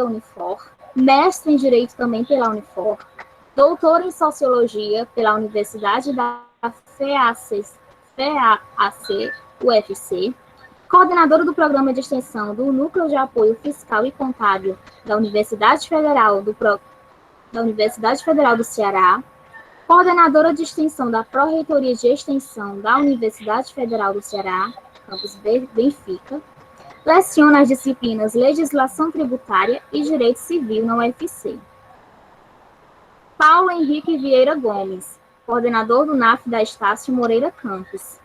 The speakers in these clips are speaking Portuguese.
Unifor, mestre em Direito também pela Unifor, doutor em Sociologia pela Universidade da FEAC, UFC, coordenadora do Programa de Extensão do Núcleo de Apoio Fiscal e Contábil da Universidade Federal do Ceará, coordenadora de extensão da Pró-Reitoria de Extensão da Universidade Federal do Ceará, campus Benfica, leciona as disciplinas Legislação Tributária e Direito Civil na UFC. Paulo Henrique Vieira Gomes, coordenador do NAF da Estácio Moreira Campos,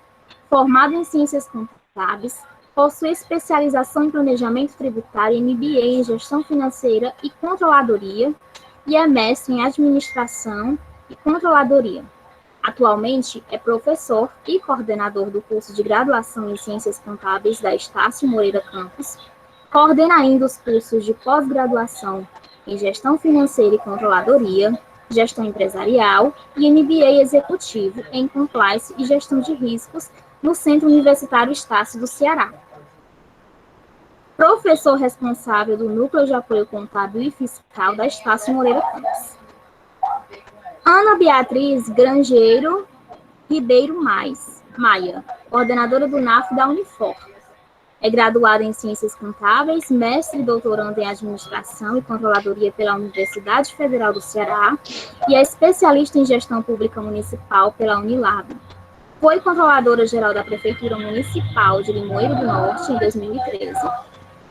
formado em Ciências Contábeis, possui especialização em Planejamento Tributário e MBA em Gestão Financeira e Controladoria e é mestre em Administração e Controladoria. Atualmente é professor e coordenador do curso de graduação em Ciências Contábeis da Estácio Moreira Campus, coordena ainda os cursos de pós-graduação em Gestão Financeira e Controladoria, Gestão Empresarial e MBA Executivo em Compliance e Gestão de Riscos no Centro Universitário Estácio do Ceará. Professor responsável do Núcleo de Apoio Contábil e Fiscal da Estácio Moreira Campos. Ana Beatriz Grangeiro Ribeiro Maia, coordenadora do NAF da Unifor. É graduada em Ciências Contábeis, mestre e doutoranda em Administração e Controladoria pela Universidade Federal do Ceará e é especialista em Gestão Pública Municipal pela Unilab. Foi controladora-geral da Prefeitura Municipal de Limoeiro do Norte em 2013,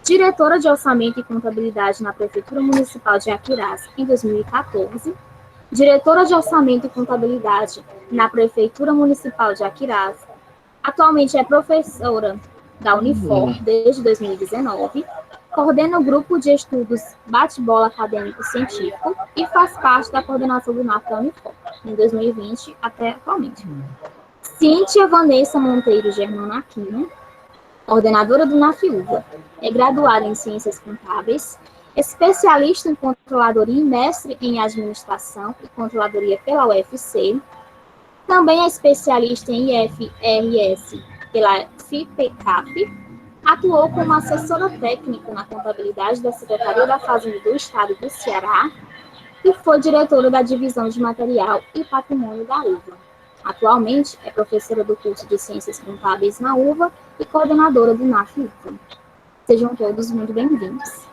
diretora de Orçamento e Contabilidade na Prefeitura Municipal de Aquirás em 2014, diretora de Orçamento e Contabilidade na Prefeitura Municipal de Aquirás. Atualmente é professora da Unifor desde 2019, coordena o grupo de estudos Bate-Bola Acadêmico Científico e faz parte da coordenação do NAF da Unifor, em 2020 até atualmente. Cíntia Vanessa Monteiro Germano Aquino, coordenadora do NAF-UVA, é graduada em Ciências Contábeis, especialista em Controladoria e mestre em Administração e Controladoria pela UFC, também é especialista em IFRS pela FIPECAP, atuou como assessora técnica na contabilidade da Secretaria da Fazenda do Estado do Ceará e foi diretora da Divisão de Material e Patrimônio da UVA. Atualmente é professora do curso de Ciências Contábeis na UVA e coordenadora do NAF-UVA. Sejam todos muito bem-vindos.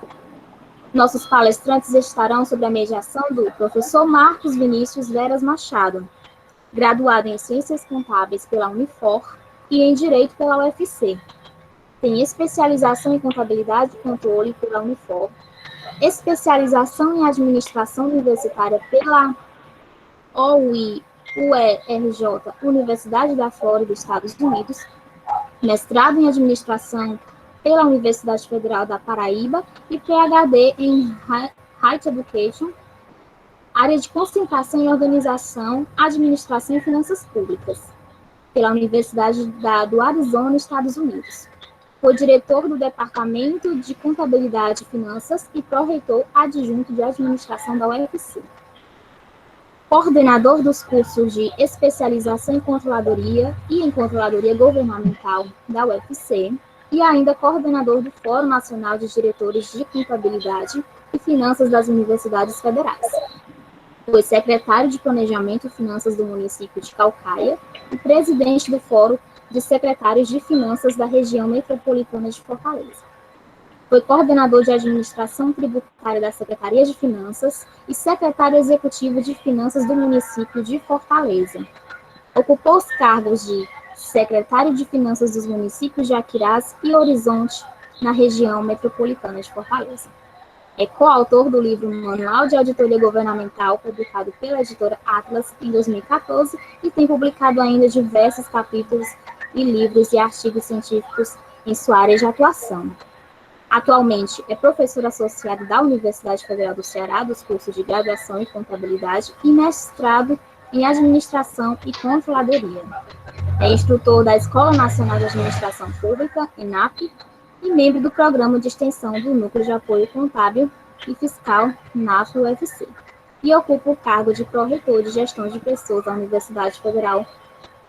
Nossos palestrantes estarão sob a mediação do professor Marcos Vinícius Veras Machado, graduado em Ciências Contábeis pela Unifor e em Direito pela UFC. Tem especialização em Contabilidade e Controle pela Unifor, especialização em Administração Universitária pela UERJ, Universidade da Flórida, Estados Unidos, mestrado em Administração pela Universidade Federal da Paraíba e PhD em Higher Education, área de concentração em Organização, Administração e Finanças Públicas, pela Universidade do Arizona, Estados Unidos. Foi diretor do Departamento de Contabilidade e Finanças e pró-reitor adjunto de Administração da UFC. Coordenador dos cursos de especialização em Controladoria e em Controladoria Governamental da UFC, e ainda coordenador do Fórum Nacional de Diretores de Contabilidade e Finanças das Universidades Federais. Foi secretário de Planejamento e Finanças do município de Caucaia e presidente do Fórum de Secretários de Finanças da região metropolitana de Fortaleza. Foi coordenador de Administração Tributária da Secretaria de Finanças e secretário executivo de Finanças do município de Fortaleza. Ocupou os cargos de secretário de Finanças dos municípios de Aquirás e Horizonte, na região metropolitana de Fortaleza. É coautor do livro Manual de Auditoria Governamental, publicado pela editora Atlas em 2014, e tem publicado ainda diversos capítulos e livros e artigos científicos em sua área de atuação. Atualmente é professor associado da Universidade Federal do Ceará, dos cursos de graduação em Contabilidade e mestrado em Administração e Controladoria. É instrutor da Escola Nacional de Administração Pública, ENAP, e membro do Programa de Extensão do Núcleo de Apoio Contábil e Fiscal, NAF-UFC, e ocupa o cargo de pró-reitor de Gestão de Pessoas da Universidade Federal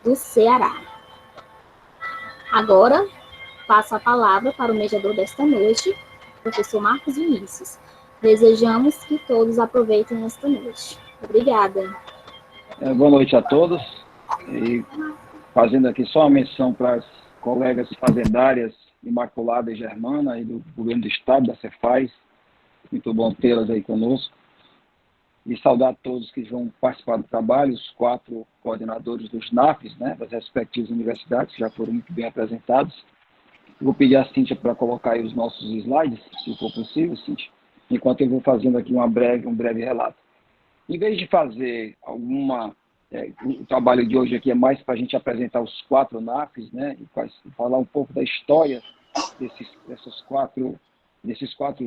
do Ceará. Agora, passo a palavra para o mediador desta noite, professor Marcos Vinícius, Desejamos que todos aproveitem esta noite. Obrigada. Boa noite a todos. E fazendo aqui só uma menção para as colegas fazendárias Imaculada e Germana, aí do Governo do Estado, da Cefaz. Muito bom tê-las aí conosco. E saudar a todos que vão participar do trabalho, os 4 coordenadores dos NAFs, né, das respectivas universidades, que já foram muito bem apresentados. Eu vou pedir à Cíntia para colocar aí os nossos slides, se for possível, Cíntia, enquanto eu vou fazendo aqui um breve relato. Em vez de fazer o trabalho de hoje aqui é mais para a gente apresentar os 4 NAFs, né, e falar um pouco da história desses quatro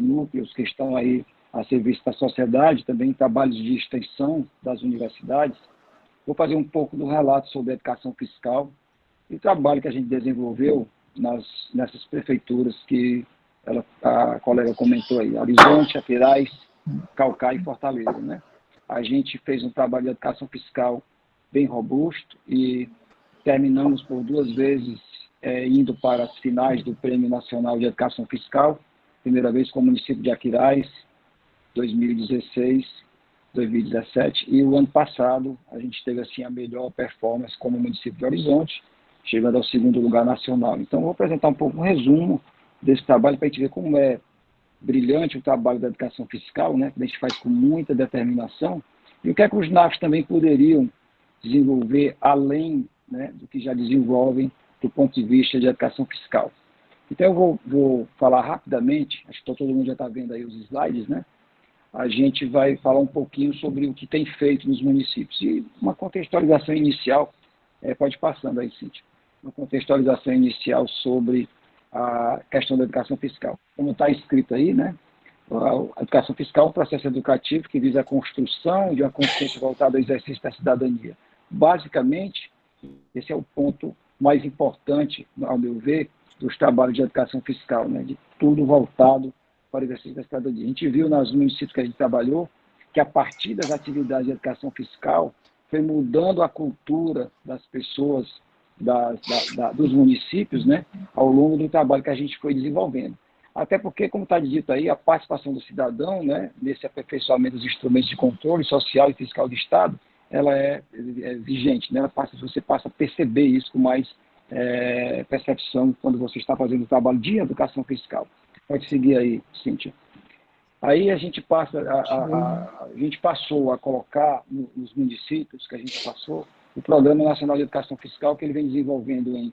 núcleos que estão aí a serviço da sociedade, também trabalhos de extensão das universidades. Vou fazer um pouco do relato sobre a educação fiscal e o trabalho que a gente desenvolveu nessas prefeituras que a colega comentou aí, Horizonte, Aquiraz, Caucaia e Fortaleza, né? A gente fez um trabalho de educação fiscal bem robusto e terminamos por 2 vezes indo para as finais do Prêmio Nacional de Educação Fiscal, primeira vez com o município de Aquiraz, 2016, 2017, e o ano passado a gente teve assim a melhor performance como município de Horizonte, chegando ao 2º lugar nacional. Então, vou apresentar um pouco um resumo desse trabalho para a gente ver como é brilhante o trabalho da educação fiscal, né, que a gente faz com muita determinação, e o que é que os NAFs também poderiam desenvolver além, né, do que já desenvolvem do ponto de vista de educação fiscal. Então, eu vou falar rapidamente, acho que todo mundo já está vendo aí os slides, né? A gente vai falar um pouquinho sobre o que tem feito nos municípios. E uma contextualização inicial, pode ir passando aí, Cíntia, uma contextualização inicial sobre a questão da educação fiscal. Como está escrito aí, né? A educação fiscal é um processo educativo que visa a construção de uma consciência voltada ao exercício da cidadania. Basicamente, esse é o ponto mais importante, ao meu ver, dos trabalhos de educação fiscal, né? De tudo voltado para o exercício da cidadania. A gente viu nos municípios que a gente trabalhou que a partir das atividades de educação fiscal foi mudando a cultura das pessoas dos municípios, né, ao longo do trabalho que a gente foi desenvolvendo. Até porque, como está dito aí, a participação do cidadão, né, nesse aperfeiçoamento dos instrumentos de controle social e fiscal do Estado, ela é vigente, né? Você passa a perceber isso com mais percepção quando você está fazendo o trabalho de educação fiscal. Pode seguir aí, Cíntia. Aí a gente passou a colocar nos municípios que a gente passou o Programa Nacional de Educação Fiscal, que ele vem desenvolvendo em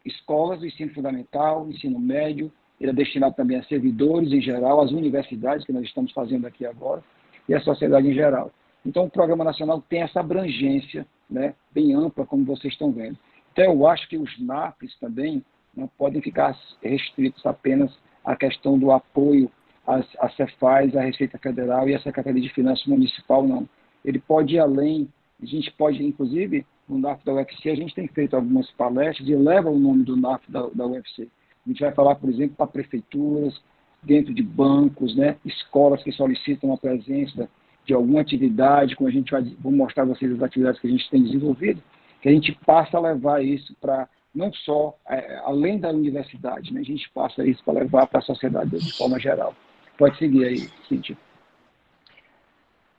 escolas do ensino fundamental, ensino médio, ele é destinado também a servidores em geral, às universidades, que nós estamos fazendo aqui agora, e à sociedade em geral. Então, o Programa Nacional tem essa abrangência, né, bem ampla, como vocês estão vendo. Então, eu acho que os NAFs também não podem ficar restritos apenas à questão do apoio à Cefaz, à Receita Federal e à Secretaria de Finanças Municipal, não. Ele pode ir além. A gente pode, inclusive, no NAF da UFC, a gente tem feito algumas palestras e leva o nome do NAF da UFC. A gente vai falar, por exemplo, para prefeituras, dentro de bancos, né, escolas que solicitam a presença de alguma atividade, como vou mostrar a vocês as atividades que a gente tem desenvolvido, que a gente passa a levar isso para, não só além da universidade, né, a gente passa isso para levar para a sociedade de forma geral. Pode seguir aí, Cíntia.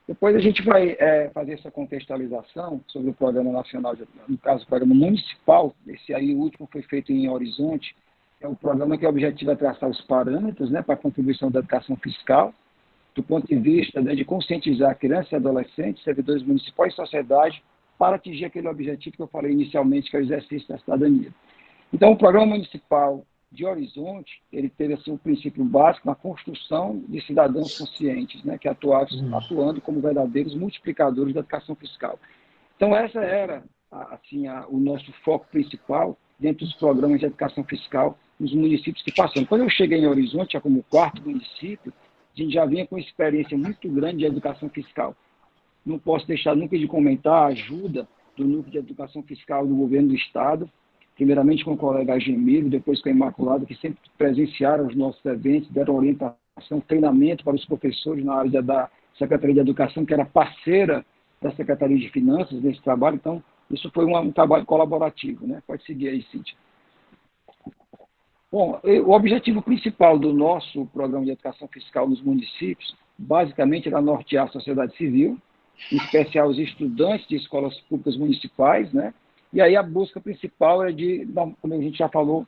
Depois a gente vai fazer essa contextualização sobre o Programa Nacional, no caso, o Programa Municipal. Esse aí, o último, foi feito em Horizonte. É um programa que o objetivo é traçar os parâmetros, né, para a contribuição da educação fiscal, do ponto de vista, né, de conscientizar crianças e adolescentes, servidores municipais e sociedade, para atingir aquele objetivo que eu falei inicialmente, que é o exercício da cidadania. Então, o Programa Municipal de Horizonte, ele teve assim, um princípio básico na construção de cidadãos conscientes, né, que atuando como verdadeiros multiplicadores da educação fiscal. Então, essa era o nosso foco principal dentro dos programas de educação fiscal nos municípios que passamos. Quando eu cheguei em Horizonte, já como 4º município, a gente já vinha com experiência muito grande de educação fiscal. Não posso deixar nunca de comentar a ajuda do Núcleo de Educação Fiscal do Governo do Estado, primeiramente com o colega Gemiro, depois com a Imaculada, que sempre presenciaram os nossos eventos, deram orientação, treinamento para os professores na área da Secretaria de Educação, que era parceira da Secretaria de Finanças nesse trabalho. Então, isso foi um trabalho colaborativo, né? Pode seguir aí, Cíntia. Bom, o objetivo principal do nosso programa de educação fiscal nos municípios basicamente era nortear a sociedade civil, em especial os estudantes de escolas públicas municipais, né? E aí a busca principal era de, como a gente já falou,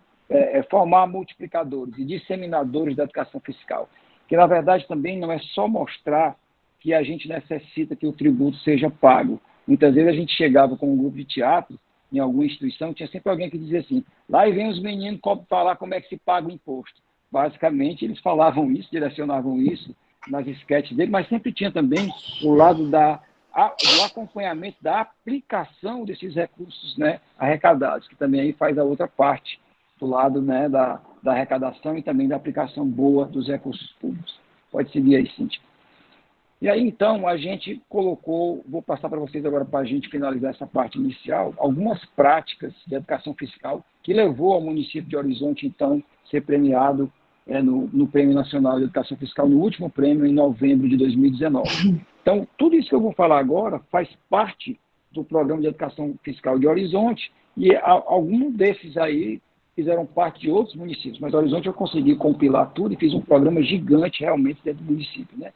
formar multiplicadores e disseminadores da educação fiscal, que na verdade também não é só mostrar que a gente necessita que o tributo seja pago. Muitas vezes a gente chegava com um grupo de teatro em alguma instituição, tinha sempre alguém que dizia assim, lá e vem os meninos falar como é que se paga o imposto. Basicamente, eles falavam isso, direcionavam isso nas esquetes dele, mas sempre tinha também o lado do acompanhamento da aplicação desses recursos, né, arrecadados, que também aí faz a outra parte do lado, né, da arrecadação e também da aplicação boa dos recursos públicos. Pode seguir aí, Cíntia. E aí, então, a gente colocou, vou passar para vocês agora para a gente finalizar essa parte inicial, algumas práticas de educação fiscal que levou ao município de Horizonte, então, ser premiado no Prêmio Nacional de Educação Fiscal, no último prêmio, em novembro de 2019. Então, tudo isso que eu vou falar agora faz parte do Programa de Educação Fiscal de Horizonte e alguns desses aí fizeram parte de outros municípios, mas Horizonte eu consegui compilar tudo e fiz um programa gigante realmente dentro do município, né?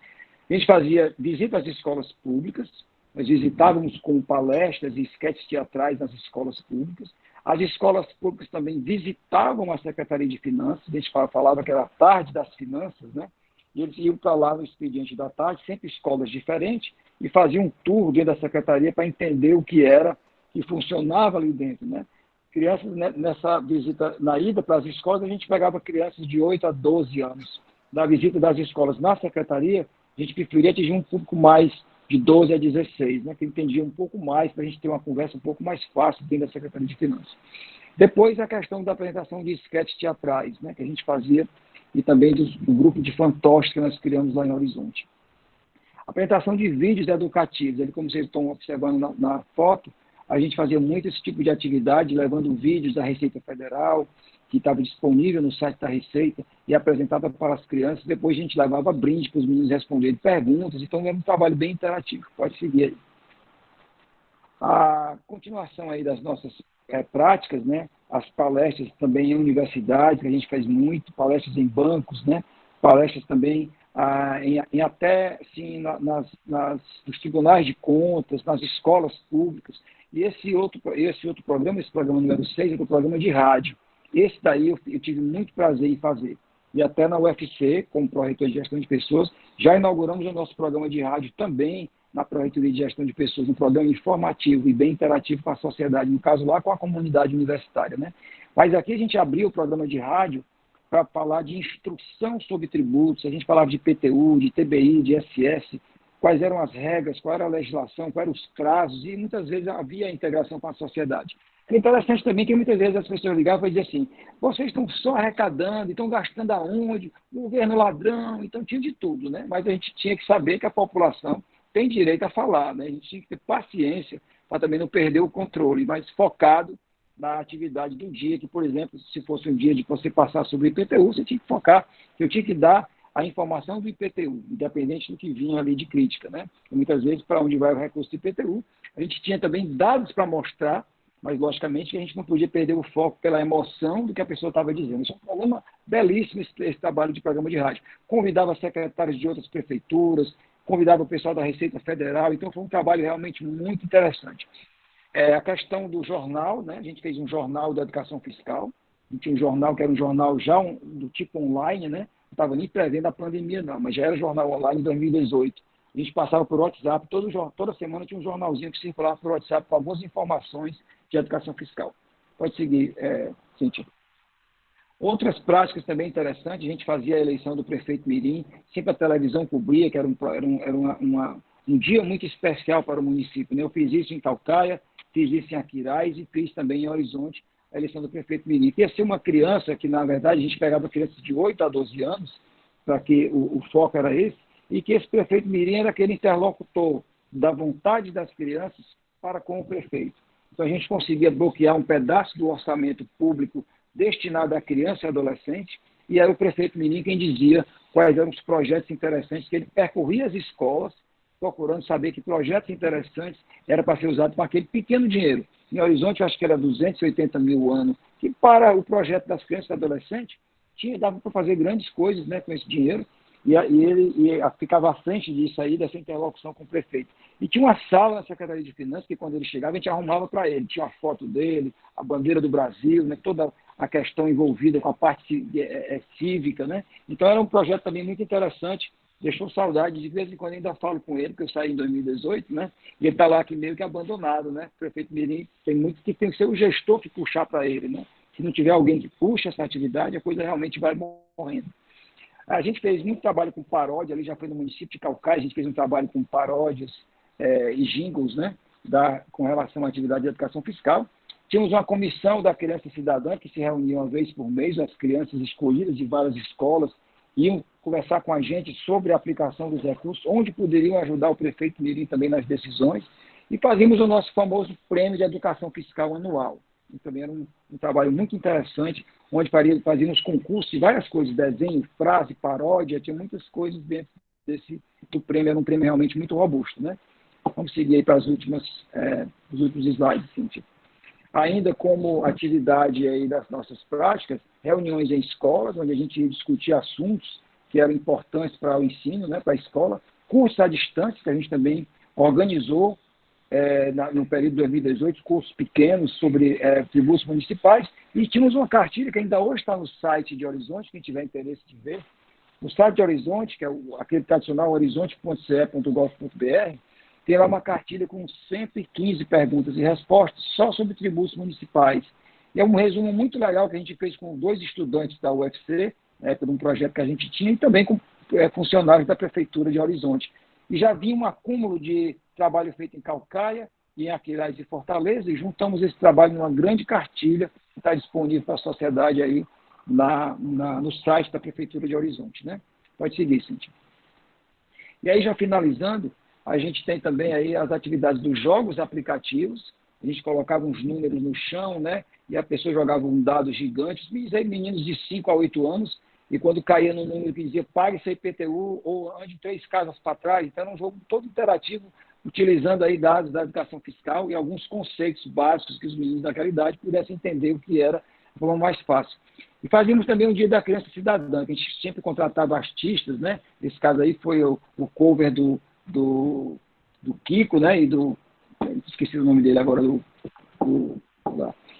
A gente fazia visita às escolas públicas, nós visitávamos com palestras e esquetes teatrais nas escolas públicas. As escolas públicas também visitavam a Secretaria de Finanças, a gente falava que era a tarde das finanças, né? E eles iam para lá no expediente da tarde, sempre escolas diferentes, e faziam um tour dentro da Secretaria para entender o que era que funcionava ali dentro, né? Crianças, nessa visita, na ida para as escolas, a gente pegava crianças de 8 a 12 anos. Na visita das escolas na Secretaria, a gente preferia atingir um público mais de 12 a 16, né, que entendia um pouco mais, para a gente ter uma conversa um pouco mais fácil dentro da Secretaria de Finanças. Depois, a questão da apresentação de esquetes teatrais, né, que a gente fazia, e também do grupo de fantoches que nós criamos lá em Horizonte. Apresentação de vídeos educativos, ali, como vocês estão observando na foto, a gente fazia muito esse tipo de atividade, levando vídeos da Receita Federal, que estava disponível no site da Receita e apresentava para as crianças. Depois a gente levava brinde para os meninos responderem perguntas. Então, era um trabalho bem interativo. Pode seguir aí. A continuação aí das nossas práticas, né? As palestras também em universidades, que a gente faz muito, palestras em bancos, né? Palestras também até assim, nos tribunais de contas, nas escolas públicas. E esse outro programa, esse programa número 6, é o programa de rádio. Esse daí eu tive muito prazer em fazer. E até na UFC, como Pró-Reitor de Gestão de Pessoas, já inauguramos o nosso programa de rádio também na Pró-Reitoria de Gestão de Pessoas, um programa informativo e bem interativo com a sociedade, no caso lá com a comunidade universitária, né? Mas aqui a gente abriu o programa de rádio para falar de instrução sobre tributos, a gente falava de IPTU, de TBI, de ISS, quais eram as regras, qual era a legislação, quais eram os prazos, e muitas vezes havia a integração com a sociedade. É interessante também que muitas vezes as pessoas ligavam e diziam assim, vocês estão só arrecadando, estão gastando aonde, o governo ladrão, então tinha de tudo, né? Mas a gente tinha que saber que a população tem direito a falar, né? A gente tinha que ter paciência para também não perder o controle, mas focado na atividade do dia, que, por exemplo, se fosse um dia de você passar sobre o IPTU, você tinha que focar, eu tinha que dar a informação do IPTU, independente do que vinha ali de crítica, né? E muitas vezes, para onde vai o recurso do IPTU, a gente tinha também dados para mostrar, mas, logicamente, a gente não podia perder o foco pela emoção do que a pessoa estava dizendo. Isso é um programa belíssimo, esse trabalho de programa de rádio. Convidava secretários de outras prefeituras, convidava o pessoal da Receita Federal, então foi um trabalho realmente muito interessante. A questão do jornal, né? A gente fez um jornal da educação fiscal, a gente tinha um jornal que era um jornal já do tipo online, né? Não estava nem prevendo a pandemia, não, mas já era jornal online em 2018. A gente passava por WhatsApp, toda semana tinha um jornalzinho que circulava por WhatsApp com algumas informações de educação fiscal. Pode seguir, Cíntia. Outras práticas também interessantes, a gente fazia a eleição do prefeito Mirim, sempre a televisão cobria, que era um dia muito especial para o município, né? Eu fiz isso em Calcaia, fiz isso em Aquiraz e fiz também em Horizonte, a eleição do prefeito Mirim. Ia ser uma criança que, na verdade, a gente pegava crianças de 8 a 12 anos, para que o foco era esse, e que esse prefeito Mirim era aquele interlocutor da vontade das crianças para com o prefeito. Então, a gente conseguia bloquear um pedaço do orçamento público destinado à criança e adolescente, e era o prefeito Mirim quem dizia quais eram os projetos interessantes, que ele percorria as escolas, procurando saber que projetos interessantes eram para ser usados com aquele pequeno dinheiro. Em Horizonte, eu acho que era 280 mil o ano, que para o projeto das crianças e adolescentes, dava para fazer grandes coisas, né, com esse dinheiro. ficava à frente disso aí, dessa interlocução com o prefeito. E tinha uma sala na Secretaria de Finanças que, quando ele chegava, a gente arrumava para ele. Tinha a foto dele, a bandeira do Brasil, né, toda a questão envolvida com a parte cívica. Né? Então, era um projeto também muito interessante. Deixou saudade, de vez em quando ainda falo com ele, porque eu saí em 2018, né? E ele está lá aqui meio que abandonado, né? O prefeito Mirim tem muito que tem que ser o gestor que puxar para ele, né? Se não tiver alguém que puxa essa atividade, a coisa realmente vai morrendo. A gente fez muito trabalho com paródia, ali já foi no município de Caucaia, a gente fez um trabalho com paródias e jingles, né? Com relação à atividade de educação fiscal. Tínhamos uma comissão da criança cidadã que se reunia uma vez por mês, as crianças escolhidas de várias escolas iam conversar com a gente sobre a aplicação dos recursos, onde poderiam ajudar o prefeito Mirim também nas decisões, e fazíamos o nosso famoso prêmio de educação fiscal anual. E também era um trabalho muito interessante, onde fazíamos concursos de várias coisas, desenho, frase, paródia, tinha muitas coisas dentro do prêmio, era um prêmio realmente muito robusto. Né? Vamos seguir aí para os últimos slides, Cíntia. Ainda como atividade aí das nossas práticas, reuniões em escolas, onde a gente discutia assuntos que eram importantes para o ensino, né, para a escola, cursos à distância, que a gente também organizou no período de 2018, cursos pequenos sobre tributos municipais, e tínhamos uma cartilha que ainda hoje está no site de Horizonte, quem tiver interesse de ver. O site de Horizonte, que é aquele tradicional horizonte.ce.gov.br, tem lá uma cartilha com 115 perguntas e respostas só sobre tributos municipais. E é um resumo muito legal que a gente fez com 2 estudantes da UFC, por um projeto que a gente tinha, e também com funcionários da Prefeitura de Horizonte. E já vinha um acúmulo de trabalho feito em Caucaia e em Aquiraz e Fortaleza, e juntamos esse trabalho numa grande cartilha que está disponível para a sociedade aí no site da Prefeitura de Horizonte. Né? Pode seguir, Cíntia. E aí, já finalizando, a gente tem também aí as atividades dos jogos aplicativos. A gente colocava uns números no chão, né? E a pessoa jogava um dado gigante, meninos de 5 a 8 anos, e quando caía no número que dizia pague seu IPTU ou ande 3 casas para trás, então era um jogo todo interativo, utilizando aí dados da educação fiscal e alguns conceitos básicos que os meninos daquela idade pudessem entender o que era de forma mais fácil. E fazíamos também um dia da criança cidadã, que a gente sempre contratava artistas, né? Esse caso aí foi o cover do Kiko, né? E esqueci o nome dele agora,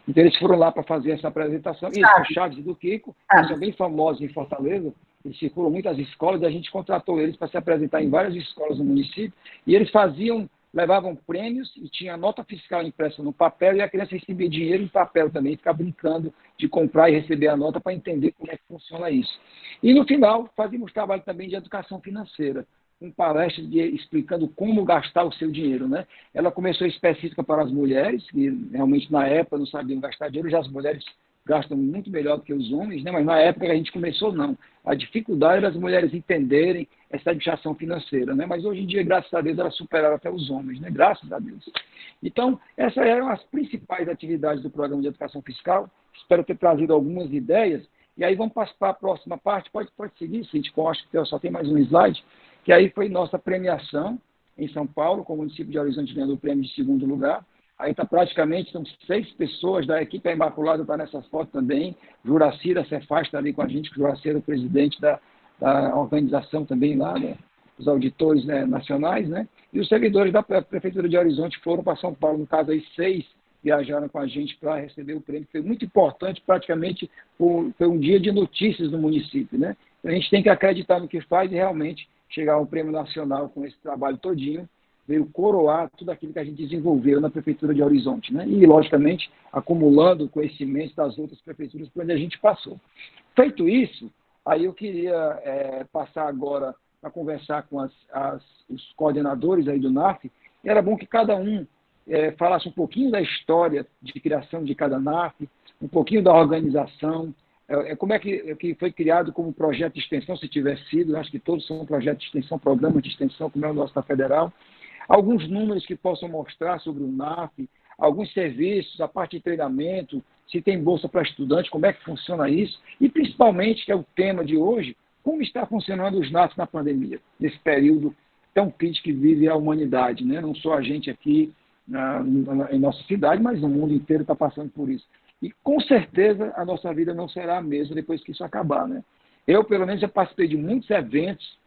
então eles foram lá para fazer essa apresentação. Isso, o Chaves e do Kiko, eles são bem famosos em Fortaleza, eles circulam muitas escolas, e a gente contratou eles para se apresentar em várias escolas do município, e eles levavam prêmios e tinha nota fiscal impressa no papel, e a criança recebia dinheiro em papel também, ficava brincando de comprar e receber a nota para entender como é que funciona isso. E no final, fazíamos trabalho também de educação financeira, com palestras explicando como gastar o seu dinheiro. Né? Ela começou específica para as mulheres, que realmente na época não sabiam gastar dinheiro, já as mulheres gastam muito melhor do que os homens, né? Mas na época que a gente começou, não. A dificuldade das mulheres entenderem essa administração financeira, né? Mas hoje em dia, graças a Deus, elas superaram até os homens, né? Graças a Deus. Então, essas eram as principais atividades do Programa de Educação Fiscal. Espero ter trazido algumas ideias. E aí vamos passar para a próxima parte. Pode seguir, Cíntia, acho que só tem mais um slide, que aí foi nossa premiação em São Paulo, com o município de Horizonte ganhando o prêmio de 2º lugar. Aí está praticamente, são 6 pessoas da equipe Imaculada, está nessas fotos também. Juraci da Cefaz está ali com a gente, que o Juraci era o presidente da organização também lá, né? Os auditores, né, nacionais, né? E os servidores da Prefeitura de Horizonte foram para São Paulo, no caso aí 6 viajaram com a gente para receber o prêmio. Foi muito importante, praticamente foi um dia de notícias no município, né? A gente tem que acreditar no que faz e realmente chegar ao prêmio nacional com esse trabalho todinho, veio coroar tudo aquilo que a gente desenvolveu na Prefeitura de Horizonte, né? E, logicamente, acumulando conhecimentos das outras prefeituras por onde a gente passou. Feito isso, aí eu queria passar agora a conversar com os coordenadores aí do NAF, e era bom que cada um falasse um pouquinho da história de criação de cada NAF, um pouquinho da organização, como é que foi criado como projeto de extensão, se tiver sido, acho que todos são projetos de extensão, programas de extensão, como é o nosso da Federal, alguns números que possam mostrar sobre o NAF, alguns serviços, a parte de treinamento, se tem bolsa para estudante, como é que funciona isso, e principalmente, que é o tema de hoje, como está funcionando os NAFs na pandemia, nesse período tão crítico que vive a humanidade, né? Não só a gente aqui em nossa cidade, mas o mundo inteiro está passando por isso. E com certeza a nossa vida não será a mesma depois que isso acabar, né? Eu, pelo menos, já participei de muitos eventos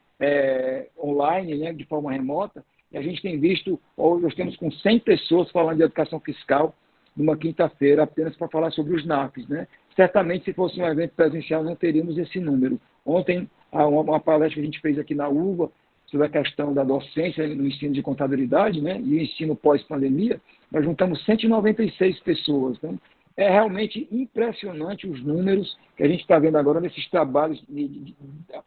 online, né, de forma remota, e a gente tem visto, hoje nós temos com 100 pessoas falando de educação fiscal numa quinta-feira, apenas para falar sobre os NAFs, né? Certamente, se fosse um evento presencial, não teríamos esse número. Ontem, uma palestra que a gente fez aqui na UVA, sobre a questão da docência no ensino de contabilidade, né, e o ensino pós-pandemia, nós juntamos 196 pessoas. Então, é realmente impressionante os números que a gente está vendo agora nesses trabalhos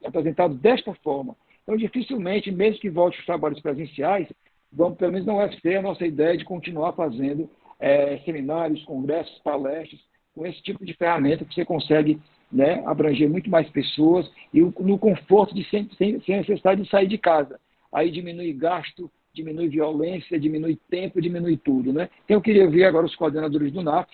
apresentados desta forma. Então, dificilmente, mesmo que volte os trabalhos presenciais, vamos, pelo menos não vai ser a nossa ideia de continuar fazendo seminários, congressos, palestras, com esse tipo de ferramenta que você consegue, né, abranger muito mais pessoas e no conforto de sem necessidade de sair de casa. Aí diminui gasto, diminui violência, diminui tempo, diminui tudo, né? Então, eu queria ver agora os coordenadores do NAF.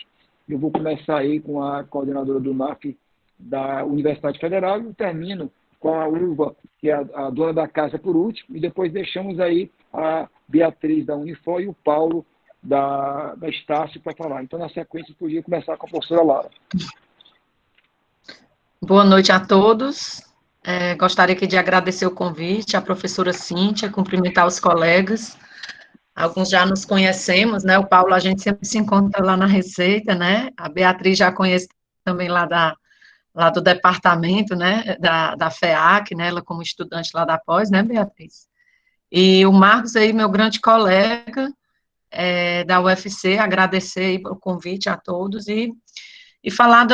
Eu vou começar aí com a coordenadora do NAF da Universidade Federal e eu termino com a UVA, que é a dona da casa por último, e depois deixamos aí a Beatriz da Unifor e o Paulo da Estácio para falar. Então, na sequência, eu podia começar com a professora Lara. Boa noite a todos. Gostaria aqui de agradecer o convite, à professora Cíntia, cumprimentar os colegas. Alguns já nos conhecemos, né? O Paulo, a gente sempre se encontra lá na Receita, né? A Beatriz já conhece também lá do departamento, né? Da FEAC, né? Ela como estudante lá da pós, né, Beatriz? E o Marcos aí, meu grande colega da UFC, agradecer aí o convite a todos e falar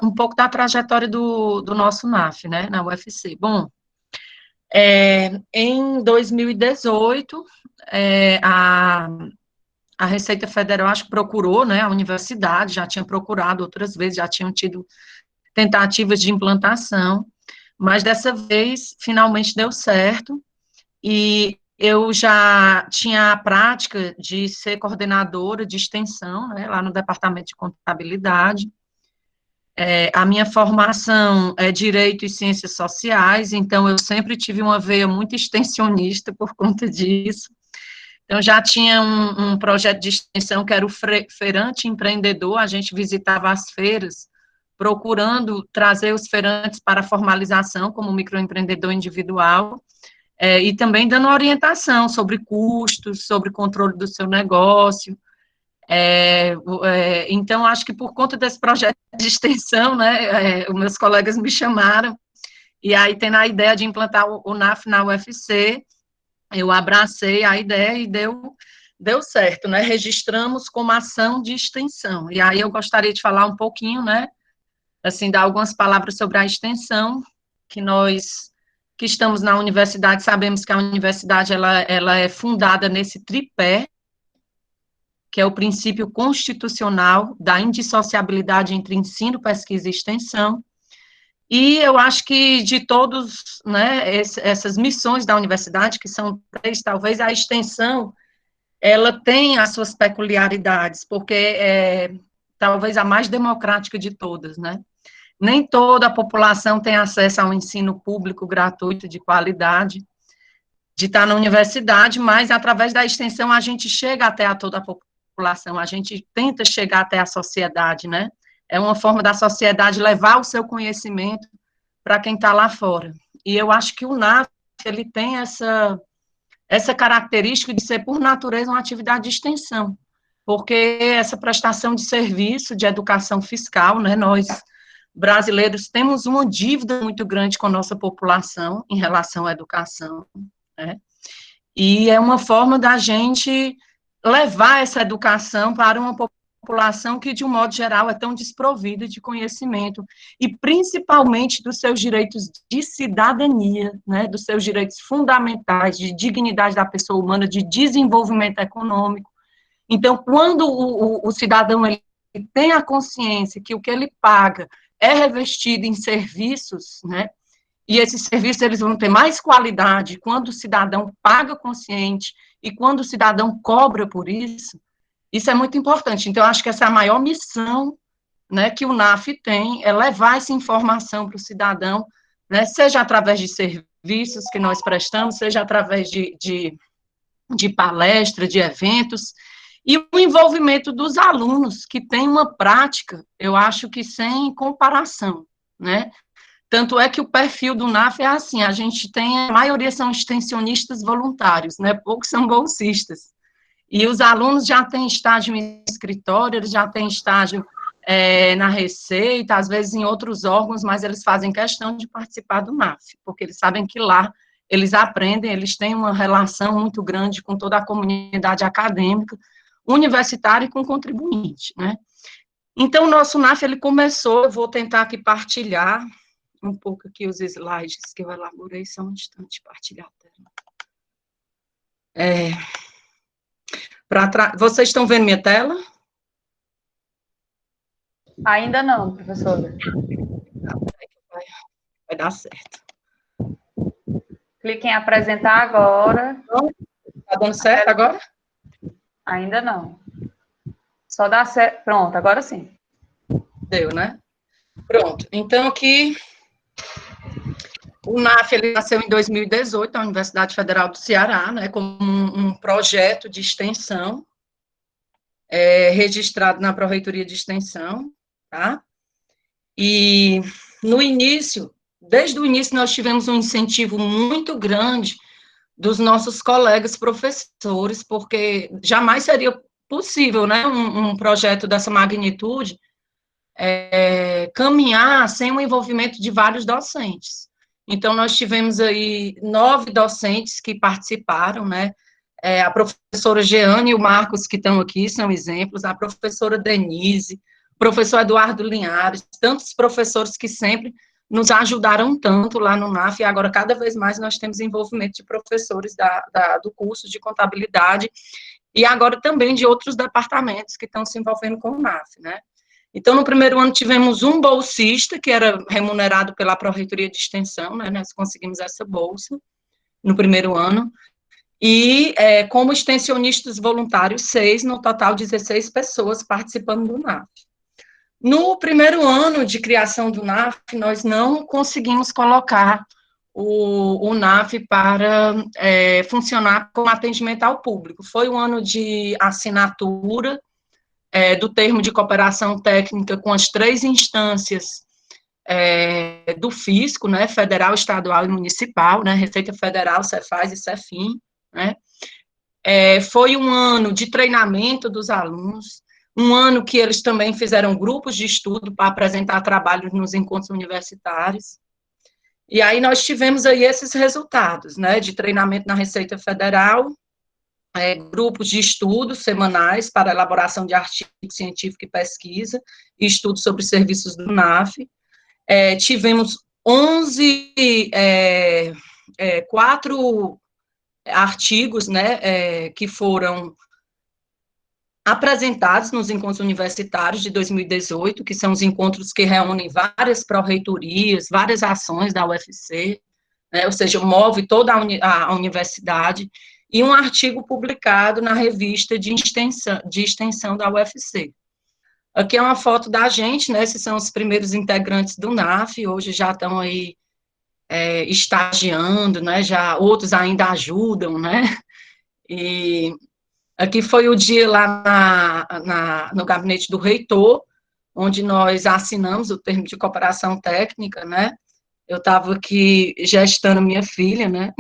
um pouco da trajetória do nosso NAF, né, na UFC. Bom, em 2018, a Receita Federal, acho que procurou, né, a universidade, já tinha procurado outras vezes, já tinham tido tentativas de implantação, mas dessa vez, finalmente deu certo, e eu já tinha a prática de ser coordenadora de extensão, né, lá no Departamento de Contabilidade. A minha formação é Direito e Ciências Sociais, então eu sempre tive uma veia muito extensionista por conta disso. Então, já tinha um projeto de extensão que era o Feirante Empreendedor, a gente visitava as feiras, procurando trazer os feirantes para a formalização como microempreendedor individual, e também dando orientação sobre custos, sobre controle do seu negócio. Então, acho que por conta desse projeto de extensão, né, os meus colegas me chamaram, e aí tendo a ideia de implantar o NAF na UFC, eu abracei a ideia e deu certo, né, registramos como ação de extensão, e aí eu gostaria de falar um pouquinho, né, assim, dar algumas palavras sobre a extensão, que nós que estamos na universidade, sabemos que a universidade, ela é fundada nesse tripé, que é o princípio constitucional da indissociabilidade entre ensino, pesquisa e extensão, e eu acho que de todos, né, essas missões da universidade, que são 3, talvez a extensão, ela tem as suas peculiaridades, porque é talvez a mais democrática de todas, né? Nem toda a população tem acesso ao ensino público gratuito de qualidade, de estar na universidade, mas através da extensão a gente chega até a toda a população, a gente tenta chegar até a sociedade, né? É uma forma da sociedade levar o seu conhecimento para quem está lá fora. E eu acho que o NAF, ele tem essa característica de ser, por natureza, uma atividade de extensão, porque essa prestação de serviço de educação fiscal, né, nós, brasileiros, temos uma dívida muito grande com a nossa população em relação à educação, né? E é uma forma da gente levar essa educação para uma população que, de um modo geral, é tão desprovida de conhecimento, e principalmente dos seus direitos de cidadania, né, dos seus direitos fundamentais, de dignidade da pessoa humana, de desenvolvimento econômico. Então, quando o cidadão ele tem a consciência que o que ele paga é revestido em serviços, né, e esses serviços eles vão ter mais qualidade quando o cidadão paga consciente e quando o cidadão cobra por isso, isso é muito importante. Então, eu acho que essa é a maior missão, né, que o NAF tem, é levar essa informação para o cidadão, né, seja através de serviços que nós prestamos, seja através de palestra, de eventos, e o envolvimento dos alunos, que tem uma prática, eu acho que sem comparação, né? Tanto é que o perfil do NAF é assim, a gente tem, a maioria são extensionistas voluntários, né, poucos são bolsistas. E os alunos já têm estágio em escritório, eles já têm estágio na Receita, às vezes em outros órgãos, mas eles fazem questão de participar do NAF, porque eles sabem que lá eles aprendem, eles têm uma relação muito grande com toda a comunidade acadêmica, universitária e com o contribuinte, né? Então, o nosso NAF, ele começou, eu vou tentar aqui partilhar um pouco aqui os slides que eu elaborei, só um instante, partilhar a tela. Vocês estão vendo minha tela? Ainda não, professora. Vai dar certo. Clique em apresentar agora. Está dando certo agora? Ainda não. Só dá certo. Pronto, agora sim. Deu, né? Pronto. Então, aqui, o NAF, ele nasceu em 2018, na Universidade Federal do Ceará, né, como um projeto de extensão, registrado na Pró-Reitoria de Extensão, tá? E, no início, desde o início, nós tivemos um incentivo muito grande dos nossos colegas professores, porque jamais seria possível, né, um projeto dessa magnitude caminhar sem o envolvimento de vários docentes. Então, nós tivemos aí 9 docentes que participaram, né, a professora Jeane e o Marcos, que estão aqui, são exemplos, a professora Denise, o professor Eduardo Linhares, tantos professores que sempre nos ajudaram tanto lá no NAF, e agora cada vez mais nós temos envolvimento de professores do curso de contabilidade, e agora também de outros departamentos que estão se envolvendo com o NAF, né. Então, no primeiro ano, tivemos um bolsista, que era remunerado pela Pró-Reitoria de Extensão, né, nós conseguimos essa bolsa no primeiro ano, e como extensionistas voluntários, 6, no total 16 pessoas participando do NAF. No primeiro ano de criação do NAF, nós não conseguimos colocar o NAF para funcionar como atendimento ao público. Foi um ano de assinatura do termo de cooperação técnica com as 3 instâncias do fisco, né, federal, estadual e municipal, né, Receita Federal, Cefaz e Cefim, né. Foi um ano de treinamento dos alunos, um ano que eles também fizeram grupos de estudo para apresentar trabalhos nos encontros universitários, e aí nós tivemos aí esses resultados, né, de treinamento na Receita Federal, grupos de estudos semanais para elaboração de artigo científico e pesquisa, e estudos sobre serviços do NAF. Tivemos 4 artigos, né, que foram apresentados nos encontros universitários de 2018, que são os encontros que reúnem várias pró-reitorias, várias ações da UFC, né, ou seja, move toda a universidade, e um artigo publicado na revista de extensão da UFC. Aqui é uma foto da gente, né, esses são os primeiros integrantes do NAF, hoje já estão aí estagiando, né, já outros ainda ajudam, né, e aqui foi o dia lá no gabinete do reitor, onde nós assinamos o termo de cooperação técnica, né, eu estava aqui gestando minha filha, né,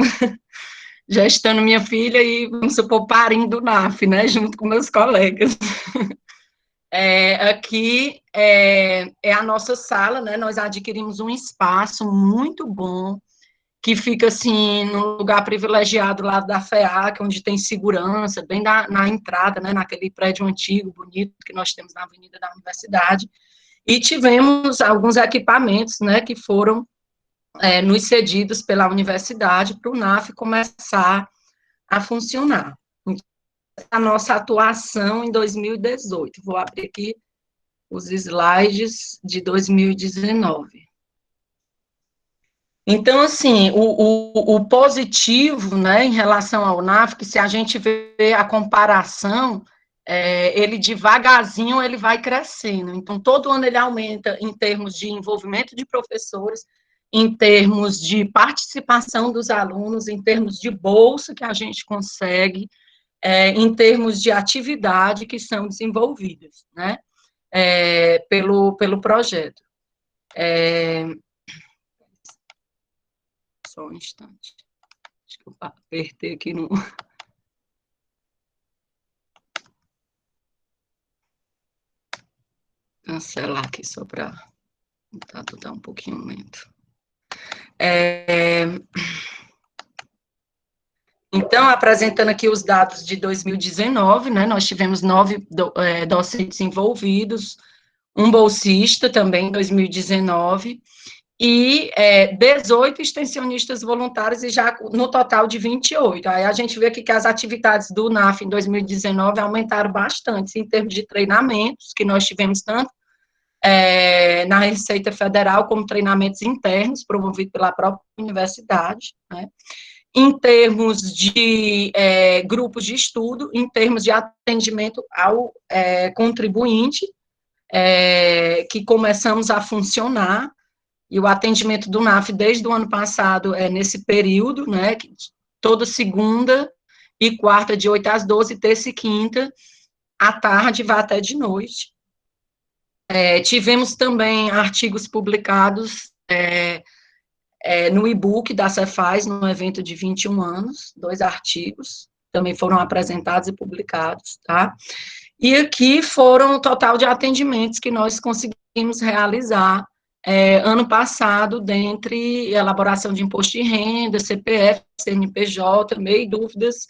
gestando minha filha e, vamos supor, parindo do NAF, né, junto com meus colegas. Aqui é a nossa sala, né, nós adquirimos um espaço muito bom, que fica, assim, num lugar privilegiado lá da FEAC, onde tem segurança, bem na entrada, né, naquele prédio antigo, bonito, que nós temos na Avenida da Universidade, e tivemos alguns equipamentos, né, que foram nos cedidos pela universidade para o NAF começar a funcionar. A nossa atuação em 2018. Vou abrir aqui os slides de 2019. Então, assim, o positivo, né, em relação ao NAF, que se a gente vê a comparação, ele devagarzinho ele vai crescendo. Então, todo ano ele aumenta em termos de envolvimento de professores, em termos de participação dos alunos, em termos de bolsa que a gente consegue, em termos de atividade que são desenvolvidas, né, pelo projeto. Só um instante. Acho que eu apertei aqui no... Cancelar aqui só para tentar tudo um pouquinho lento. Então, apresentando aqui os dados de 2019, né, nós tivemos 9 docentes envolvidos, um bolsista também em 2019, e 18 extensionistas voluntários, e já no total de 28. Aí a gente vê aqui que as atividades do NAF em 2019 aumentaram bastante, em termos de treinamentos, que nós tivemos tanto na Receita Federal, como treinamentos internos, promovidos pela própria universidade, né? Em termos de grupos de estudo, em termos de atendimento ao contribuinte, que começamos a funcionar, e o atendimento do NAF desde o ano passado nesse período, né, toda segunda e quarta, de 8 às 12, terça e quinta, à tarde, vai até de noite. Tivemos também artigos publicados no e-book da Cefaz, no evento de 21 anos, 2 artigos, também foram apresentados e publicados, tá? E aqui foram o total de atendimentos que nós conseguimos realizar ano passado, dentre elaboração de imposto de renda, CPF, CNPJ, MEI e dúvidas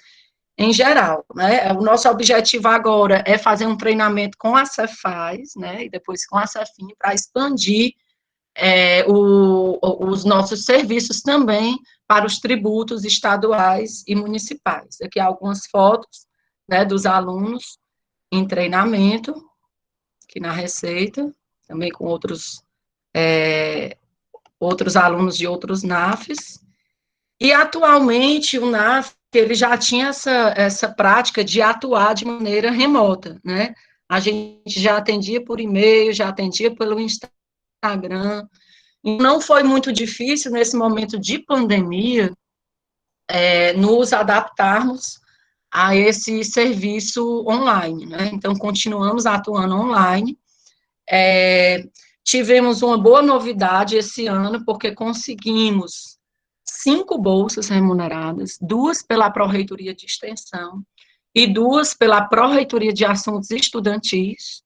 em geral, né? O nosso objetivo agora é fazer um treinamento com a Cefaz, né, e depois com a Cefim, para expandir os nossos serviços também para os tributos estaduais e municipais. Aqui algumas fotos, né, dos alunos em treinamento, aqui na Receita, também com outros alunos de outros NAFs, e atualmente o NAF, ele já tinha essa prática de atuar de maneira remota, né? A gente já atendia por e-mail, já atendia pelo Instagram, e não foi muito difícil nesse momento de pandemia nos adaptarmos a esse serviço online, né? Então, continuamos atuando online. Tivemos uma boa novidade esse ano, porque conseguimos 5 bolsas remuneradas, 2 pela Pró-Reitoria de Extensão e 2 pela Pró-Reitoria de Assuntos Estudantis.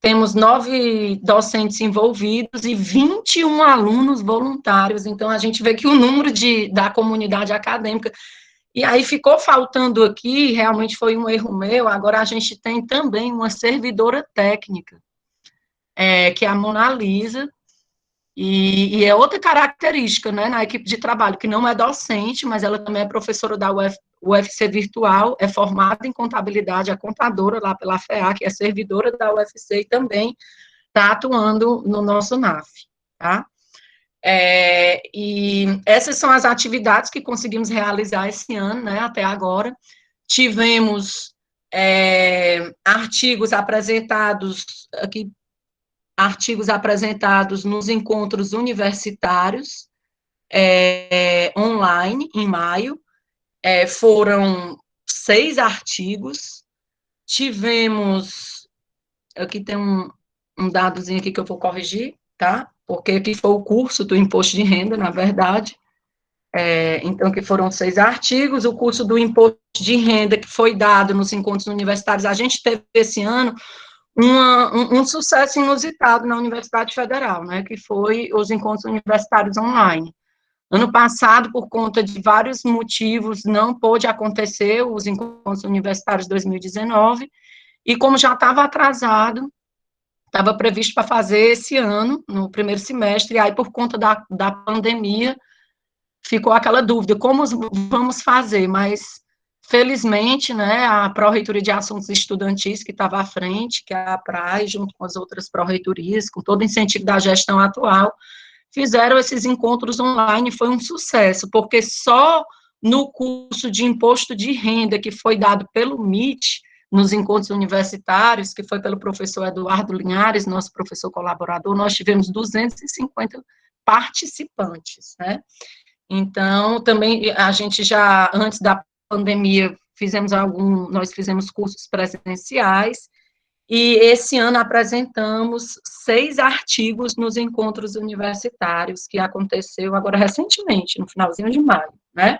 Temos 9 docentes envolvidos e 21 alunos voluntários. Então, a gente vê que o número da comunidade acadêmica... E aí ficou faltando aqui, realmente foi um erro meu, agora a gente tem também uma servidora técnica, que é a Mona Lisa, e é outra característica, né, na equipe de trabalho, que não é docente, mas ela também é professora da UFC Virtual, é formada em contabilidade, é contadora lá pela FEA, que é servidora da UFC, e também está atuando no nosso NAF, tá? E essas são as atividades que conseguimos realizar esse ano, né, até agora. Tivemos artigos apresentados nos encontros universitários online, em maio. Foram 6 artigos. Tivemos, aqui tem um dadozinho aqui que eu vou corrigir, tá? Porque aqui foi o curso do imposto de renda, na verdade. Então, que foram 6 artigos. O curso do imposto de renda que foi dado nos encontros universitários, a gente teve esse ano um sucesso inusitado na Universidade Federal, né, que foi os encontros universitários online. Ano passado, por conta de vários motivos, não pôde acontecer os encontros universitários 2019, e como já estava atrasado, estava previsto para fazer esse ano, no primeiro semestre, e aí, por conta da pandemia, ficou aquela dúvida, como vamos fazer? Mas, felizmente, né, a Pró-Reitoria de Assuntos Estudantis, que estava à frente, que é a PRAE, junto com as outras pró-reitorias, com todo o incentivo da gestão atual, fizeram esses encontros online, foi um sucesso, porque só no curso de imposto de renda, que foi dado pelo MIT, nos encontros universitários, que foi pelo professor Eduardo Linhares, nosso professor colaborador, nós tivemos 250 participantes, né? Então, também, a gente já, antes da pandemia, nós fizemos cursos presenciais, E esse ano apresentamos 6 artigos nos encontros universitários, que aconteceu agora recentemente, no finalzinho de maio, né?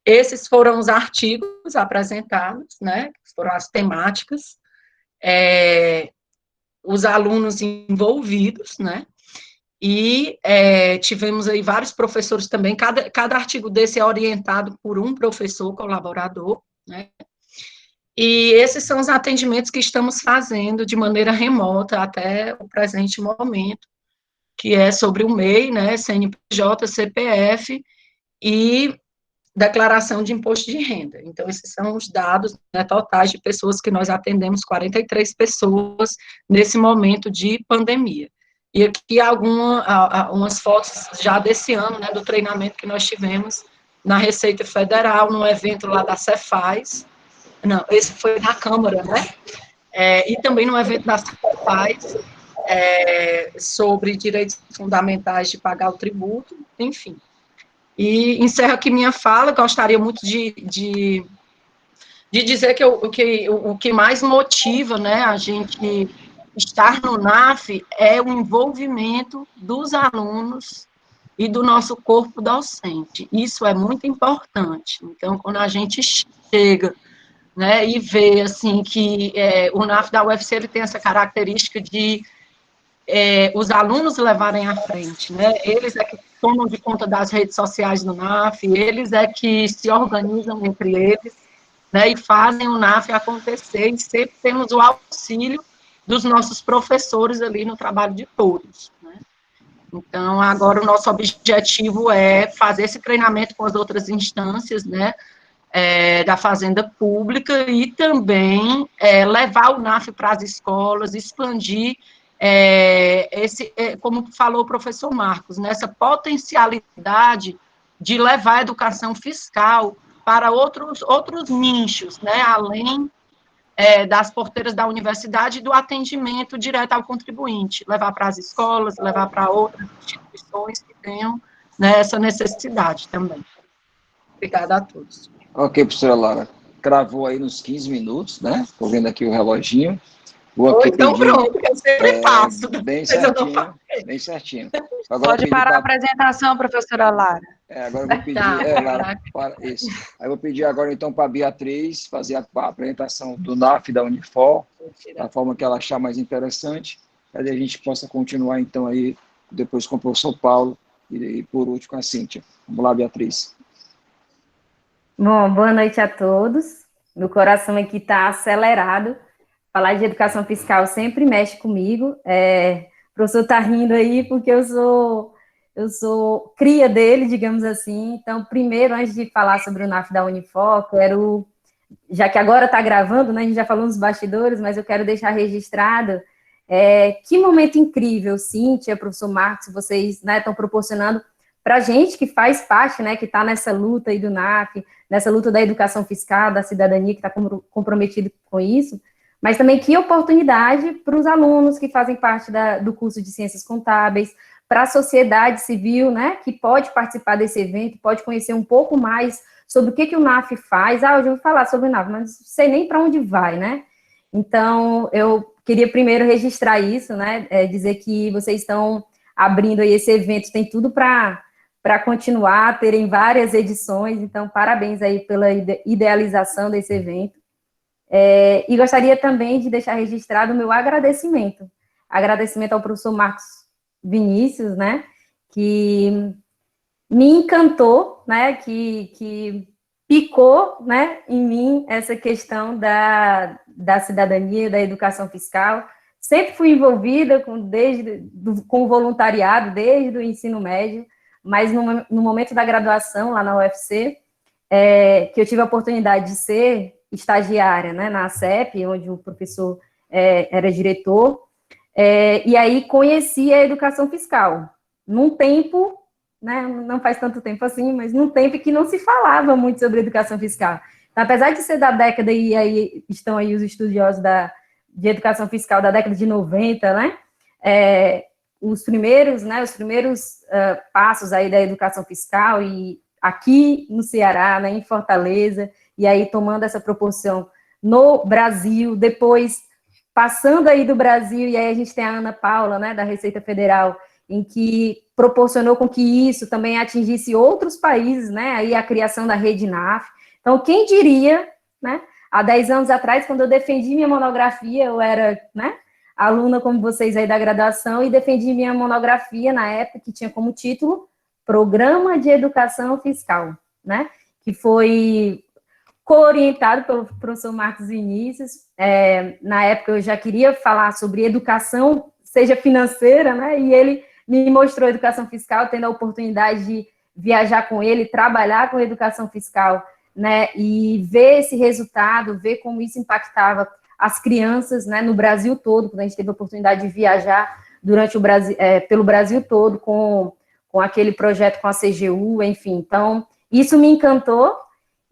Esses foram os artigos apresentados, né? Foram as temáticas, os alunos envolvidos, né? E tivemos aí vários professores também, cada artigo desse é orientado por um professor colaborador, né? E esses são os atendimentos que estamos fazendo de maneira remota até o presente momento, que é sobre o MEI, né, CNPJ, CPF e declaração de imposto de renda. Então, esses são os dados, né, totais de pessoas que nós atendemos, 43 pessoas nesse momento de pandemia. E aqui algumas fotos já desse ano, né, do treinamento que nós tivemos na Receita Federal, num evento lá da Cefaz. Não, esse foi na Câmara, né? E também no evento da Cefaz, sobre direitos fundamentais de pagar o tributo, enfim. E encerro aqui minha fala, gostaria muito de dizer que o que mais motiva, né, a gente estar no NAF é o envolvimento dos alunos e do nosso corpo docente. Isso é muito importante. Então, quando a gente chega, né, e vê, assim, que o NAF da UFC ele tem essa característica de os alunos levarem à frente, né, eles é que tomam de conta das redes sociais do NAF, eles é que se organizam entre eles, né, e fazem o NAF acontecer, e sempre temos o auxílio dos nossos professores ali no trabalho de todos, né. Então, agora o nosso objetivo é fazer esse treinamento com as outras instâncias, né, da Fazenda Pública e também levar o NAF para as escolas, expandir como falou o professor Marcos, nessa potencialidade de levar a educação fiscal para outros nichos, né, além das porteiras da universidade e do atendimento direto ao contribuinte, levar para as escolas, levar para outras instituições que tenham, né, essa necessidade também. Obrigada a todos. Ok, professora Lara. Cravou aí nos 15 minutos, né? Estou vendo aqui o reloginho. Vou aqui então pedir, pronto, eu sempre faço. Bem certinho, bem certinho. Agora pode parar a apresentação, professora Lara. Agora eu vou pedir, Lara, para isso. Aí eu vou pedir agora, então, para a Beatriz fazer a apresentação do NAF da Unifor, da forma que ela achar mais interessante, para a gente possa continuar, então, aí, depois com o professor Paulo e por último, com a Cíntia. Vamos lá, Beatriz. Bom, boa noite a todos. Meu coração aqui está acelerado. Falar de educação fiscal sempre mexe comigo. O professor está rindo aí porque eu sou cria dele, digamos assim. Então, primeiro, antes de falar sobre o NAF da Unifor, já que agora está gravando, né, a gente já falou nos bastidores, mas eu quero deixar registrado que momento incrível, Cíntia, professor Marcos, vocês, né, estão proporcionando para a gente que faz parte, né, que está nessa luta aí do NAF, nessa luta da educação fiscal, da cidadania, que está comprometido com isso, mas também que oportunidade para os alunos que fazem parte do curso de Ciências Contábeis, para a sociedade civil, né, que pode participar desse evento, pode conhecer um pouco mais sobre o que o NAF faz. Eu já vou falar sobre o NAF, mas não sei nem para onde vai, né? Então, eu queria primeiro registrar isso, né, dizer que vocês estão abrindo aí esse evento, tem tudo para continuar, terem várias edições, então, parabéns aí pela idealização desse evento. E gostaria também de deixar registrado o meu agradecimento ao professor Marcos Vinícius, né, que me encantou, né, que picou, né, em mim essa questão da cidadania, da educação fiscal. Sempre fui envolvida com o voluntariado, desde o ensino médio, mas no momento da graduação, lá na UFC, que eu tive a oportunidade de ser estagiária, né, na ACEP, onde o professor era diretor, e aí conheci a educação fiscal, num tempo, né, não faz tanto tempo assim, mas num tempo que não se falava muito sobre educação fiscal. Então, apesar de ser da década, e aí estão aí os estudiosos de educação fiscal da década de 90, né, os primeiros passos aí da educação fiscal, e aqui no Ceará, né, em Fortaleza, e aí tomando essa proporção no Brasil, depois passando aí do Brasil, e aí a gente tem a Ana Paula, né, da Receita Federal, em que proporcionou com que isso também atingisse outros países, né, aí a criação da rede NAF. Então, quem diria, né, há 10 anos atrás, quando eu defendi minha monografia, eu era, né, aluna como vocês aí da graduação, e defendi minha monografia na época, que tinha como título Programa de Educação Fiscal, né, que foi co-orientado pelo professor Marcos Vinícius. Na época eu já queria falar sobre educação, seja financeira, né, e ele me mostrou educação fiscal, tendo a oportunidade de viajar com ele, trabalhar com educação fiscal, né, e ver esse resultado, ver como isso impactava as crianças, né, no Brasil todo, quando a gente teve a oportunidade de viajar durante o Brasil, pelo Brasil todo, com aquele projeto com a CGU, enfim. Então, isso me encantou,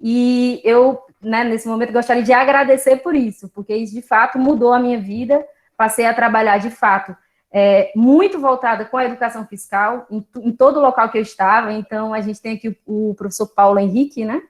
e eu, né, nesse momento, gostaria de agradecer por isso, porque isso, de fato, mudou a minha vida. Passei a trabalhar, de fato, muito voltada com a educação fiscal, em todo o local que eu estava. Então, a gente tem aqui o professor Paulo Henrique, né,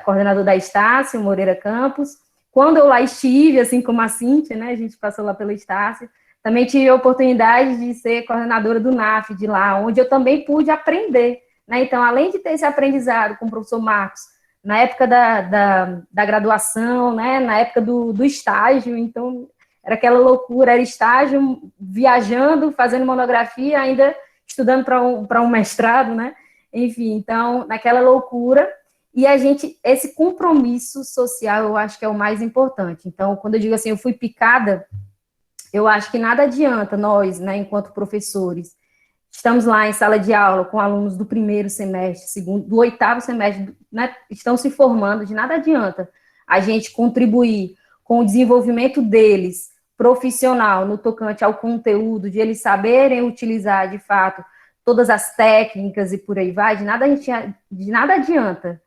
coordenador da Estácio, Moreira Campos. Quando eu lá estive, assim como a Cíntia, né, a gente passou lá pela Estácio, também tive a oportunidade de ser coordenadora do NAF de lá, onde eu também pude aprender, né. Então, além de ter esse aprendizado com o professor Marcos, na época da graduação, né, na época do estágio, então era aquela loucura, era estágio, viajando, fazendo monografia, ainda estudando para um mestrado, né, enfim, então, naquela loucura. E esse compromisso social, eu acho que é o mais importante. Então, quando eu digo assim, eu fui picada, eu acho que nada adianta nós, né, enquanto professores, estamos lá em sala de aula com alunos do primeiro semestre, segundo, do 8º semestre, né, estão se formando, de nada adianta a gente contribuir com o desenvolvimento deles, profissional, no tocante ao conteúdo, de eles saberem utilizar, de fato, todas as técnicas e por aí vai, de nada adianta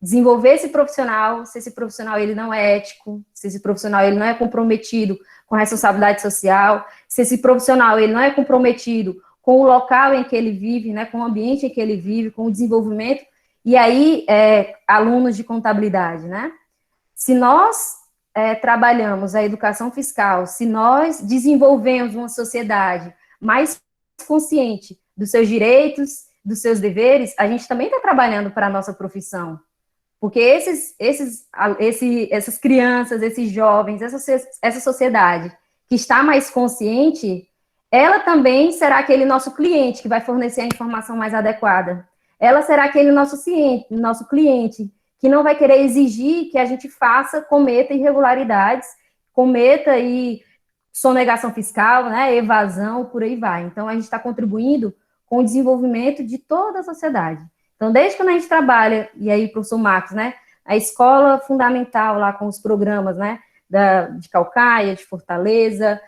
desenvolver esse profissional, se esse profissional ele não é ético, se esse profissional ele não é comprometido com responsabilidade social, se esse profissional ele não é comprometido com o local em que ele vive, né, com o ambiente em que ele vive, com o desenvolvimento. E aí, alunos de contabilidade, né? Se nós trabalhamos a educação fiscal, se nós desenvolvemos uma sociedade mais consciente dos seus direitos, dos seus deveres, a gente também está trabalhando para a nossa profissão. Porque essas crianças, esses jovens, essa sociedade que está mais consciente, ela também será aquele nosso cliente que vai fornecer a informação mais adequada. Ela será aquele nosso cliente que não vai querer exigir que a gente cometa irregularidades, cometa aí sonegação fiscal, né, evasão, por aí vai. Então, a gente está contribuindo com o desenvolvimento de toda a sociedade. Então, desde quando a gente trabalha, e aí, professor Marcos, né, a escola fundamental lá com os programas, né, de Caucaia, de Fortaleza,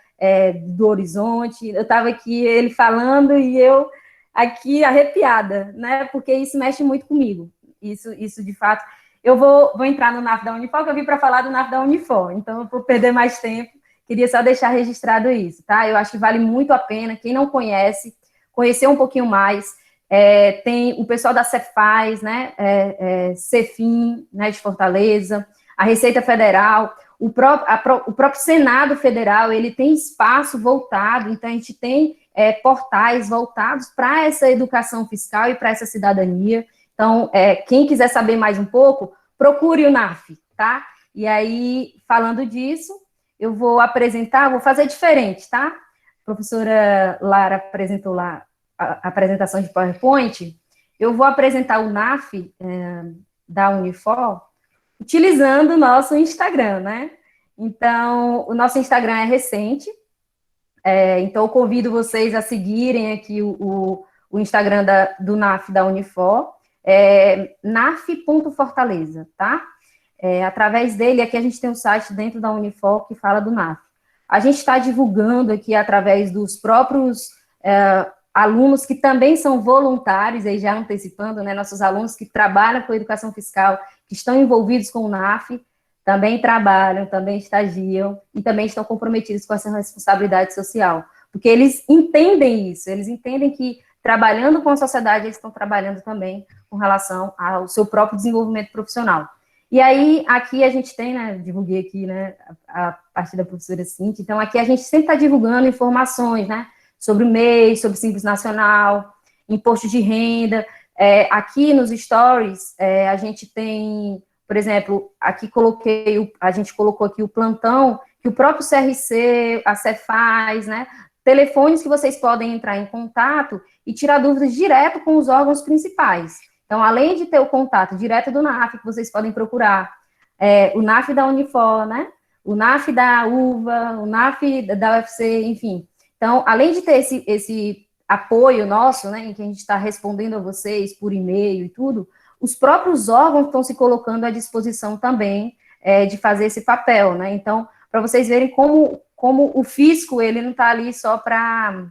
do Horizonte, eu estava aqui, ele falando, e eu aqui arrepiada, né, porque isso mexe muito comigo, isso de fato. Eu vou entrar no NAF da Unifor, que eu vim para falar do NAF da Unifor, então eu vou perder mais tempo, queria só deixar registrado isso, tá? Eu acho que vale muito a pena, quem não conhece, conhecer um pouquinho mais. Tem o pessoal da Cefaz, né, Cefim, né, de Fortaleza, a Receita Federal, o próprio Senado Federal, ele tem espaço voltado, então a gente tem portais voltados para essa educação fiscal e para essa cidadania. Então, quem quiser saber mais um pouco, procure o NAF, tá? E aí, falando disso, eu vou fazer diferente, tá? A professora Lara apresentou lá a apresentação de PowerPoint, eu vou apresentar o NAF da Unifor utilizando o nosso Instagram, né? Então, o nosso Instagram é recente, então eu convido vocês a seguirem aqui o Instagram do NAF da Unifor, naf.fortaleza, tá? Através dele, aqui a gente tem um site dentro da Unifor que fala do NAF. A gente está divulgando aqui através dos próprios alunos que também são voluntários, aí já antecipando, né, nossos alunos que trabalham com educação fiscal, que estão envolvidos com o NAF, também trabalham, também estagiam e também estão comprometidos com essa responsabilidade social, porque eles entendem isso, eles entendem que trabalhando com a sociedade, eles estão trabalhando também com relação ao seu próprio desenvolvimento profissional. E aí, aqui a gente tem, né, divulguei aqui, né, a partir da professora Cíntia, então aqui a gente sempre está divulgando informações, né, sobre o MEI, sobre o Simples Nacional, imposto de renda. Aqui nos stories, a gente tem, por exemplo, aqui a gente colocou aqui o plantão, que o próprio CRC, a Cefaz, né, telefones que vocês podem entrar em contato e tirar dúvidas direto com os órgãos principais. Então, além de ter o contato direto do NAF, que vocês podem procurar, o NAF da Unifor, né, o NAF da UVA, o NAF da UFC, enfim. Então, além de ter esse apoio nosso, né, em que a gente está respondendo a vocês por e-mail e tudo, os próprios órgãos estão se colocando à disposição também de fazer esse papel, né, então, para vocês verem como o fisco, ele não está ali só para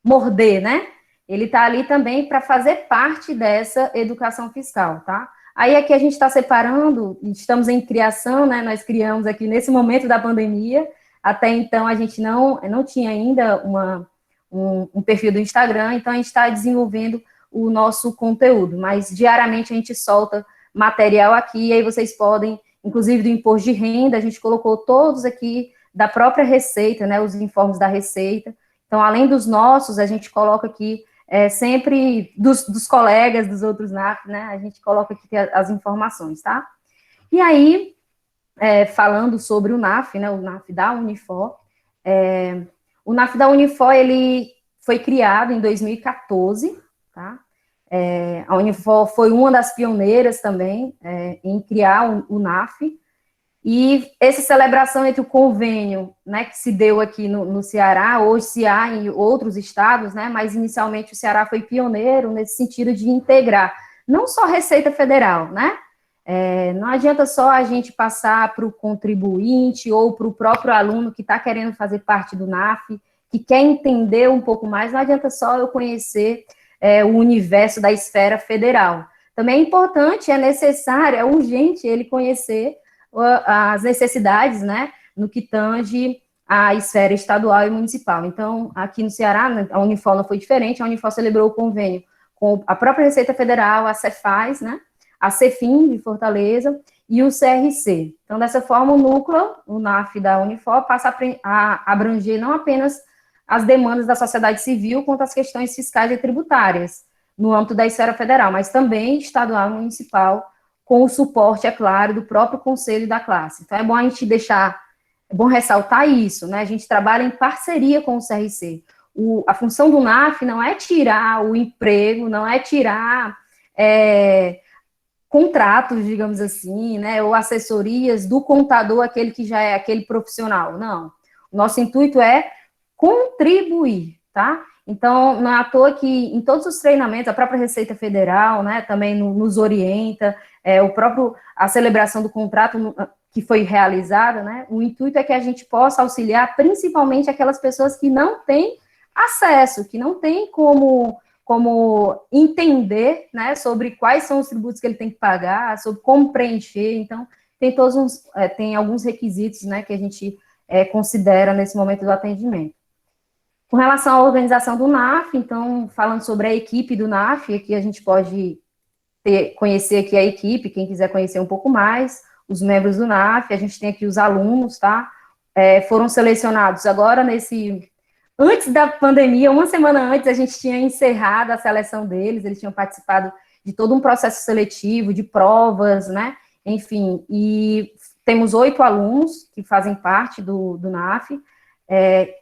morder, né, ele está ali também para fazer parte dessa educação fiscal, tá? Aí aqui a gente está separando, estamos em criação, né, nós criamos aqui nesse momento da pandemia, até então a gente não tinha ainda um perfil do Instagram, então a gente está desenvolvendo o nosso conteúdo, mas diariamente a gente solta material aqui, e aí vocês podem, inclusive do imposto de renda, a gente colocou todos aqui da própria Receita, né, os informes da Receita, então além dos nossos, a gente coloca aqui sempre dos colegas, dos outros NAF, né, a gente coloca aqui as informações, tá? E aí, falando sobre o NAF, né, o NAF da Unifor, o NAF da Unifor, ele foi criado em 2014, tá? A Unifor foi uma das pioneiras também em criar o NAF, e essa celebração entre o convênio, né, que se deu aqui no Ceará, hoje se há em outros estados, né, mas inicialmente o Ceará foi pioneiro nesse sentido de integrar, não só a Receita Federal, né, não adianta só a gente passar para o contribuinte ou para o próprio aluno que está querendo fazer parte do NAF, que quer entender um pouco mais, não adianta só eu conhecer o universo da esfera federal. Também é importante, é necessário, é urgente ele conhecer as necessidades, né, no que tange a esfera estadual e municipal. Então, aqui no Ceará, a Unifor não foi diferente, a Unifor celebrou o convênio com a própria Receita Federal, a Cefaz, né, a Cefim de Fortaleza e o CRC. Então, dessa forma, o núcleo, o NAF da Unifor, passa a abranger não apenas as demandas da sociedade civil quanto as questões fiscais e tributárias no âmbito da esfera federal, mas também estadual e municipal, com o suporte, é claro, do próprio conselho da classe. Então, é bom a gente é bom ressaltar isso, né? A gente trabalha em parceria com o CRC. A função do NAF não é tirar o emprego, não é tirar contratos, digamos assim, né? Ou assessorias do contador, aquele que já é aquele profissional. Não. O nosso intuito é contribuir, tá? Então, não é à toa que em todos os treinamentos, a própria Receita Federal, né, também nos orienta, a celebração do contrato que foi realizada, né, o intuito é que a gente possa auxiliar principalmente aquelas pessoas que não têm acesso, que não têm como entender, né, sobre quais são os tributos que ele tem que pagar, sobre como preencher. Então, tem alguns requisitos, né, que a gente considera nesse momento do atendimento. Com relação à organização do NAF, então, falando sobre a equipe do NAF, aqui a gente pode conhecer aqui a equipe, quem quiser conhecer um pouco mais, os membros do NAF, a gente tem aqui os alunos, tá? Foram selecionados agora antes da pandemia, uma semana antes, a gente tinha encerrado a seleção deles, eles tinham participado de todo um processo seletivo, de provas, né? Enfim, e temos 8 alunos que fazem parte do NAF,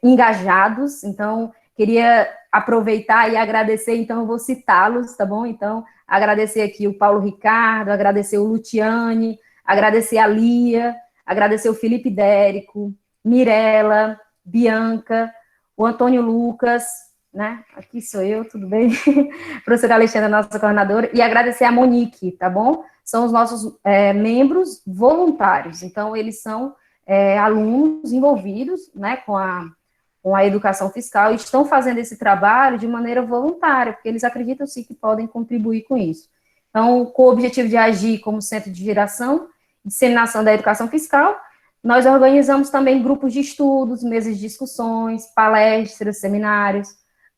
engajados, então, queria aproveitar e agradecer, então, eu vou citá-los, tá bom? Então, agradecer aqui o Paulo Ricardo, agradecer o Luciane, agradecer a Lia, agradecer o Felipe Dérico, Mirella, Bianca, o Antônio Lucas, né? Aqui sou eu, tudo bem? Professora Alexandra, nossa coordenadora, e agradecer a Monique, tá bom? São os nossos membros voluntários, então, eles são alunos envolvidos, né, com a educação fiscal e estão fazendo esse trabalho de maneira voluntária, porque eles acreditam sim que podem contribuir com isso. Então, com o objetivo de agir como centro de geração e disseminação da educação fiscal, nós organizamos também grupos de estudos, mesas de discussões, palestras, seminários,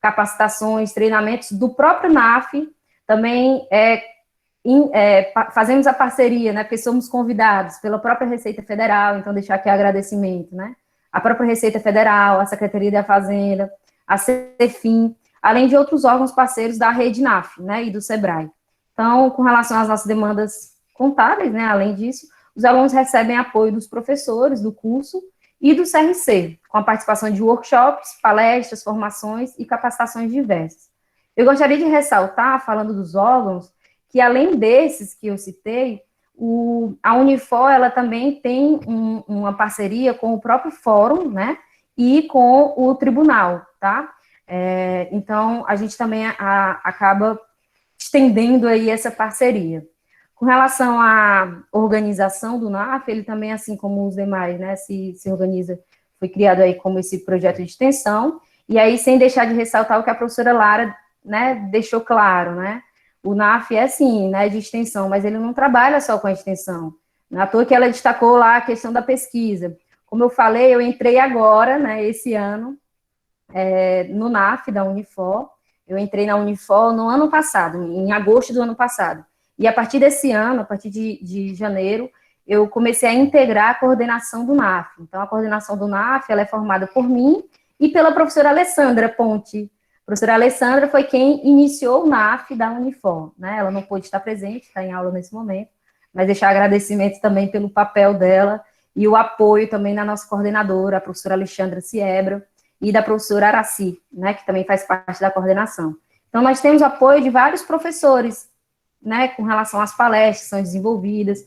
capacitações, treinamentos do próprio NAF, também fazemos a parceria, né, porque somos convidados pela própria Receita Federal, então deixar aqui agradecimento, né, a própria Receita Federal, a Secretaria da Fazenda, a CEFIM, além de outros órgãos parceiros da Rede NAF, né, e do SEBRAE. Então, com relação às nossas demandas contábeis, né, além disso, os alunos recebem apoio dos professores do curso e do CRC, com a participação de workshops, palestras, formações e capacitações diversas. Eu gostaria de ressaltar, falando dos órgãos, que além desses que eu citei, a Unifor, ela também tem uma parceria com o próprio fórum, né, e com o tribunal, tá? Então, a gente também acaba estendendo aí essa parceria. Com relação à organização do NAF, ele também, assim como os demais, né, se organiza, foi criado aí como esse projeto de extensão, e aí sem deixar de ressaltar o que a professora Lara, né, deixou claro, né, o NAF é sim, né, de extensão, mas ele não trabalha só com a extensão, não é à toa que ela destacou lá a questão da pesquisa. Como eu falei, eu entrei agora, né, esse ano, no NAF da Unifor, eu entrei na Unifor no ano passado, em agosto do ano passado, e a partir desse ano, a partir de janeiro, eu comecei a integrar a coordenação do NAF. Então, a coordenação do NAF, ela é formada por mim e pela professora Alessandra Ponte. A professora Alessandra foi quem iniciou o NAF da Unifor, né? Ela não pôde estar presente, está em aula nesse momento, mas deixar agradecimento também pelo papel dela e o apoio também da nossa coordenadora, a professora Alexandra Siebra, e da professora Araci, né, que também faz parte da coordenação. Então, nós temos apoio de vários professores, né, com relação às palestras que são desenvolvidas.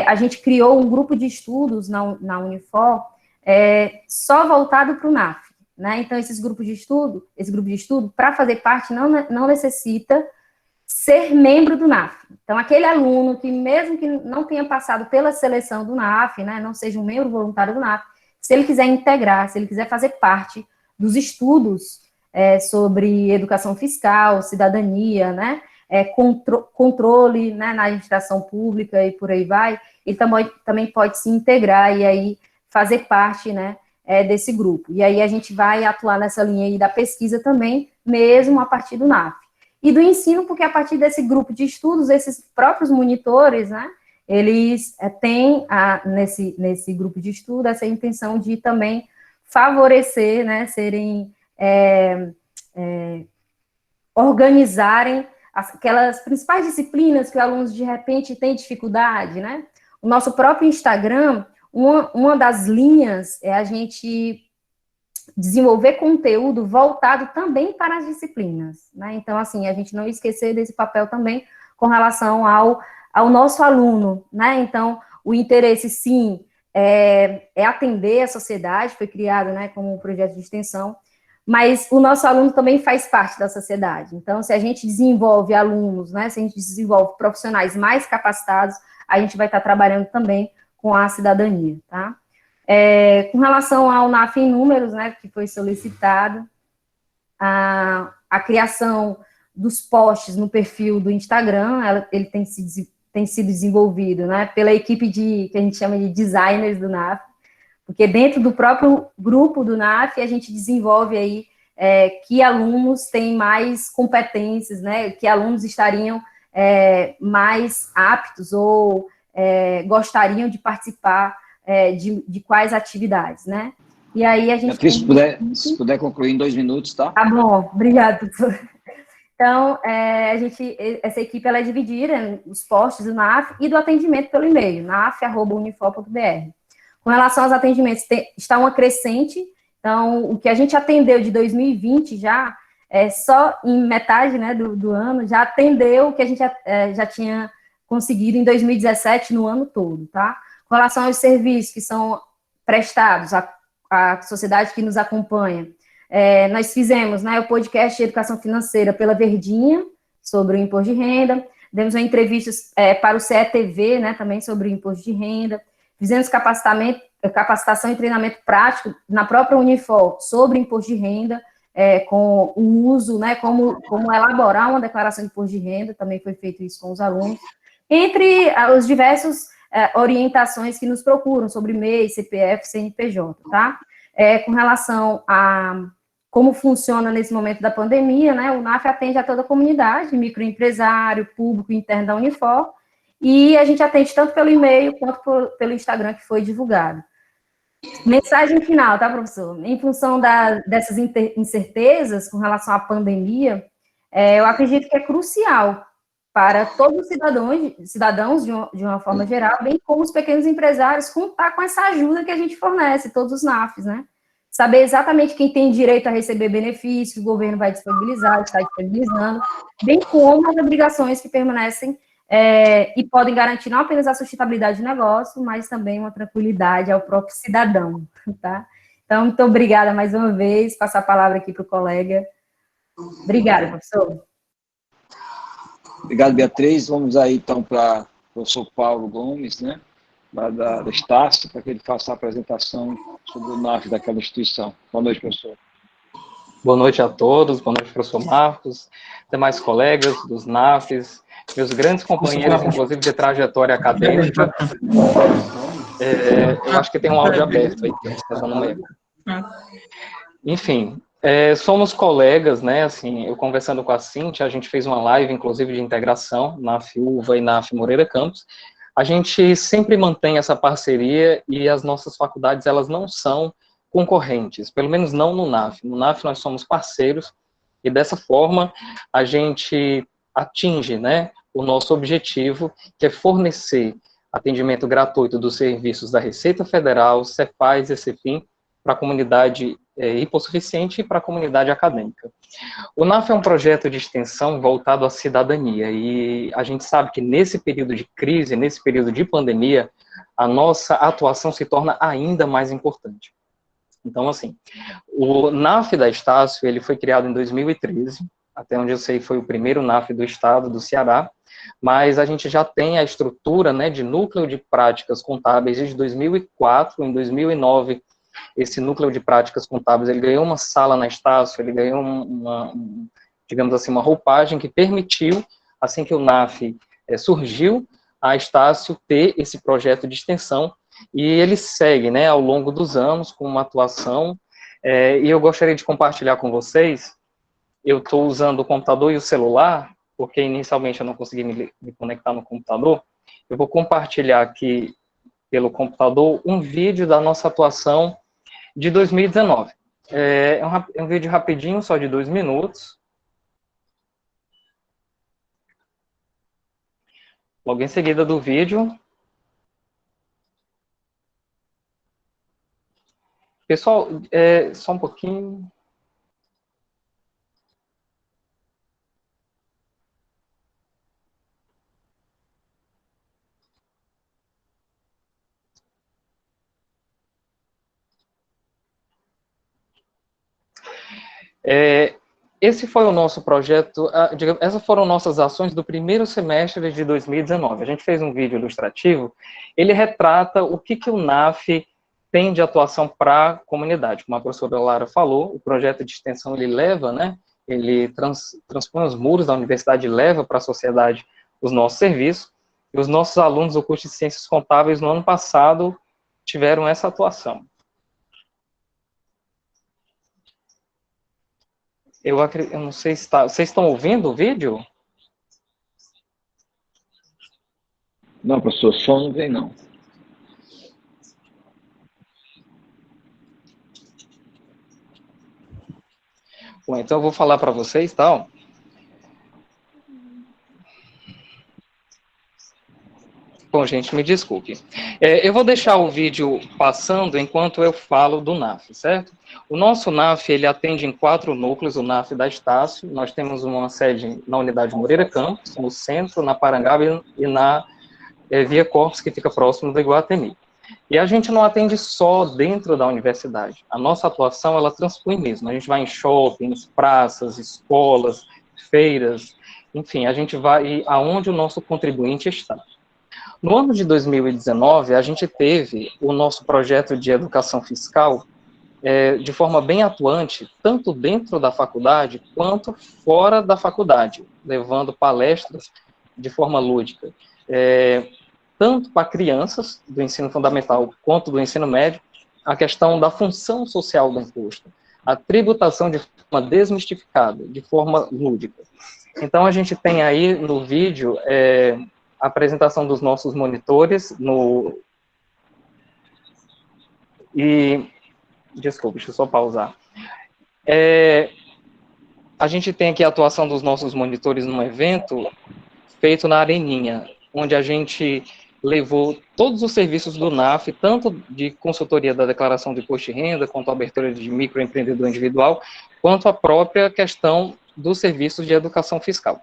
A gente criou um grupo de estudos na Unifor, só voltado para o NAF, né? Então, esse grupo de estudo, para fazer parte, não necessita ser membro do NAF. Então, aquele aluno que, mesmo que não tenha passado pela seleção do NAF, né, não seja um membro voluntário do NAF, se ele quiser integrar, se ele quiser fazer parte dos estudos sobre educação fiscal, cidadania, né, controle, né, na administração pública e por aí vai, ele também pode se integrar e aí fazer parte, né, desse grupo. E aí a gente vai atuar nessa linha aí da pesquisa também, mesmo a partir do NAF. E do ensino, porque a partir desse grupo de estudos, esses próprios monitores, né, eles têm, nesse grupo de estudo, essa intenção de também favorecer, né, organizarem aquelas principais disciplinas que os alunos, de repente, têm dificuldade, né? O nosso próprio Instagram, uma das linhas é a gente desenvolver conteúdo voltado também para as disciplinas, né? Então, assim, a gente não esquecer desse papel também com relação ao nosso aluno, né? Então, o interesse, sim, é atender a sociedade, foi criado, né, como um projeto de extensão, mas o nosso aluno também faz parte da sociedade. Então, se a gente desenvolve alunos, né, se a gente desenvolve profissionais mais capacitados, a gente vai estar trabalhando também com a cidadania, tá? Com relação ao NAF em números, né, que foi solicitado, a criação dos posts no perfil do Instagram, ele tem sido desenvolvido, né, pela equipe que a gente chama de designers do NAF, porque dentro do próprio grupo do NAF, a gente desenvolve aí que alunos têm mais competências, né, que alunos estariam mais aptos ou gostariam de participar de quais atividades, né? E aí a gente... Beatriz, se puder concluir em 2 minutos, tá? Tá bom, obrigada, professor. Então, essa equipe ela é dividida nos postos do NAF e do atendimento pelo e-mail, naf@unifor.br. Com relação aos atendimentos, está uma crescente, então, o que a gente atendeu de 2020 já, só em metade, né, do ano, já atendeu o que a gente já tinha conseguido em 2017, no ano todo, tá? Com relação aos serviços que são prestados à sociedade que nos acompanha, nós fizemos, né, o podcast de educação financeira pela Verdinha, sobre o imposto de renda, demos uma entrevista para o CETV, né, também sobre o imposto de renda, fizemos capacitação e treinamento prático na própria Unifor sobre imposto de renda, com o uso, né, como elaborar uma declaração de imposto de renda, também foi feito isso com os alunos, entre os diversos orientações que nos procuram sobre MEI, CPF, CNPJ, tá? Com relação como funciona nesse momento da pandemia, né? O NAF atende a toda a comunidade, microempresário, público interno da Unifor, e a gente atende tanto pelo e-mail quanto pelo Instagram que foi divulgado. Mensagem final, tá, professor? Em função dessas incertezas com relação à pandemia, eu acredito que é crucial para todos os cidadãos de uma forma geral, bem como os pequenos empresários, contar com essa ajuda que a gente fornece, todos os NAFs, né? Saber exatamente quem tem direito a receber benefício, o governo vai disponibilizar, está disponibilizando, bem como as obrigações que permanecem e podem garantir não apenas a sustentabilidade do negócio, mas também uma tranquilidade ao próprio cidadão, tá? Então, muito obrigada mais uma vez, passar a palavra aqui para o colega. Obrigada, professor. Obrigado, Beatriz. Vamos aí, então, para o professor Paulo Gomes, né, da Estácio, para que ele faça a apresentação sobre o NAF daquela instituição. Boa noite, professor. Boa noite a todos, boa noite, professor Marcos, demais colegas dos NAFs, meus grandes companheiros, inclusive, de trajetória acadêmica. Eu acho que tem um áudio aberto aí, está dando uma eco. Enfim, somos colegas, né, assim, eu conversando com a Cíntia, a gente fez uma live, inclusive, de integração, NAF UVA e NAF Moreira Campos. A gente sempre mantém essa parceria e as nossas faculdades, elas não são concorrentes, pelo menos não no NAF. No NAF nós somos parceiros e dessa forma a gente atinge, né, o nosso objetivo, que é fornecer atendimento gratuito dos serviços da Receita Federal, Cepaz e Cefim para a comunidade hipossuficiente e para a comunidade acadêmica. O NAF é um projeto de extensão voltado à cidadania e a gente sabe que nesse período de crise, nesse período de pandemia, a nossa atuação se torna ainda mais importante. Então, assim, o NAF da Estácio, ele foi criado em 2013, até onde eu sei foi o primeiro NAF do estado do Ceará, mas a gente já tem a estrutura, né, de núcleo de práticas contábeis desde 2004, em 2009, esse núcleo de práticas contábeis, ele ganhou uma sala na Estácio, ele ganhou digamos assim, uma roupagem que permitiu, assim que o NAF surgiu, a Estácio ter esse projeto de extensão, e ele segue, né, ao longo dos anos, com uma atuação, e eu gostaria de compartilhar com vocês, eu estou usando o computador e o celular, porque inicialmente eu não consegui me conectar no computador, eu vou compartilhar aqui pelo computador um vídeo da nossa atuação de 2019. É um vídeo rapidinho, só de 2 minutos. Logo em seguida do vídeo. Pessoal, só um pouquinho. Esse foi o nosso projeto, essas foram nossas ações do primeiro semestre de 2019. A gente fez um vídeo ilustrativo, ele retrata o que o NAF tem de atuação para a comunidade. Como a professora Lara falou, o projeto de extensão, ele leva, né, ele transpõe os muros da universidade e leva para a sociedade os nossos serviços, e os nossos alunos do curso de Ciências Contábeis, no ano passado, tiveram essa atuação. Eu não sei se vocês estão ouvindo o vídeo? Não, professor, som não vem, não. Bom, então eu vou falar para vocês, tá? Bom, gente, me desculpe. Eu vou deixar o vídeo passando enquanto eu falo do NAF, certo? O nosso NAF, ele atende em 4 núcleos, o NAF da Estácio. Nós temos uma sede na unidade Moreira Campos, no centro, na Parangaba e na Via Corpus, que fica próximo do Iguatemi. E a gente não atende só dentro da universidade. A nossa atuação, ela transpõe mesmo. A gente vai em shoppings, praças, escolas, feiras, enfim, a gente vai aonde o nosso contribuinte está. No ano de 2019, a gente teve o nosso projeto de educação fiscal de forma bem atuante, tanto dentro da faculdade quanto fora da faculdade, levando palestras de forma lúdica, tanto para crianças do ensino fundamental quanto do ensino médio, a questão da função social do imposto. a tributação de forma desmistificada, de forma lúdica. Então, a gente tem aí no vídeo a apresentação dos nossos monitores desculpa, deixa eu só pausar. A gente tem aqui a atuação dos nossos monitores num evento feito na Areninha, onde a gente levou todos os serviços do NAF, tanto de consultoria da declaração de imposto de renda, quanto a abertura de microempreendedor individual, quanto a própria questão dos serviços de educação fiscal.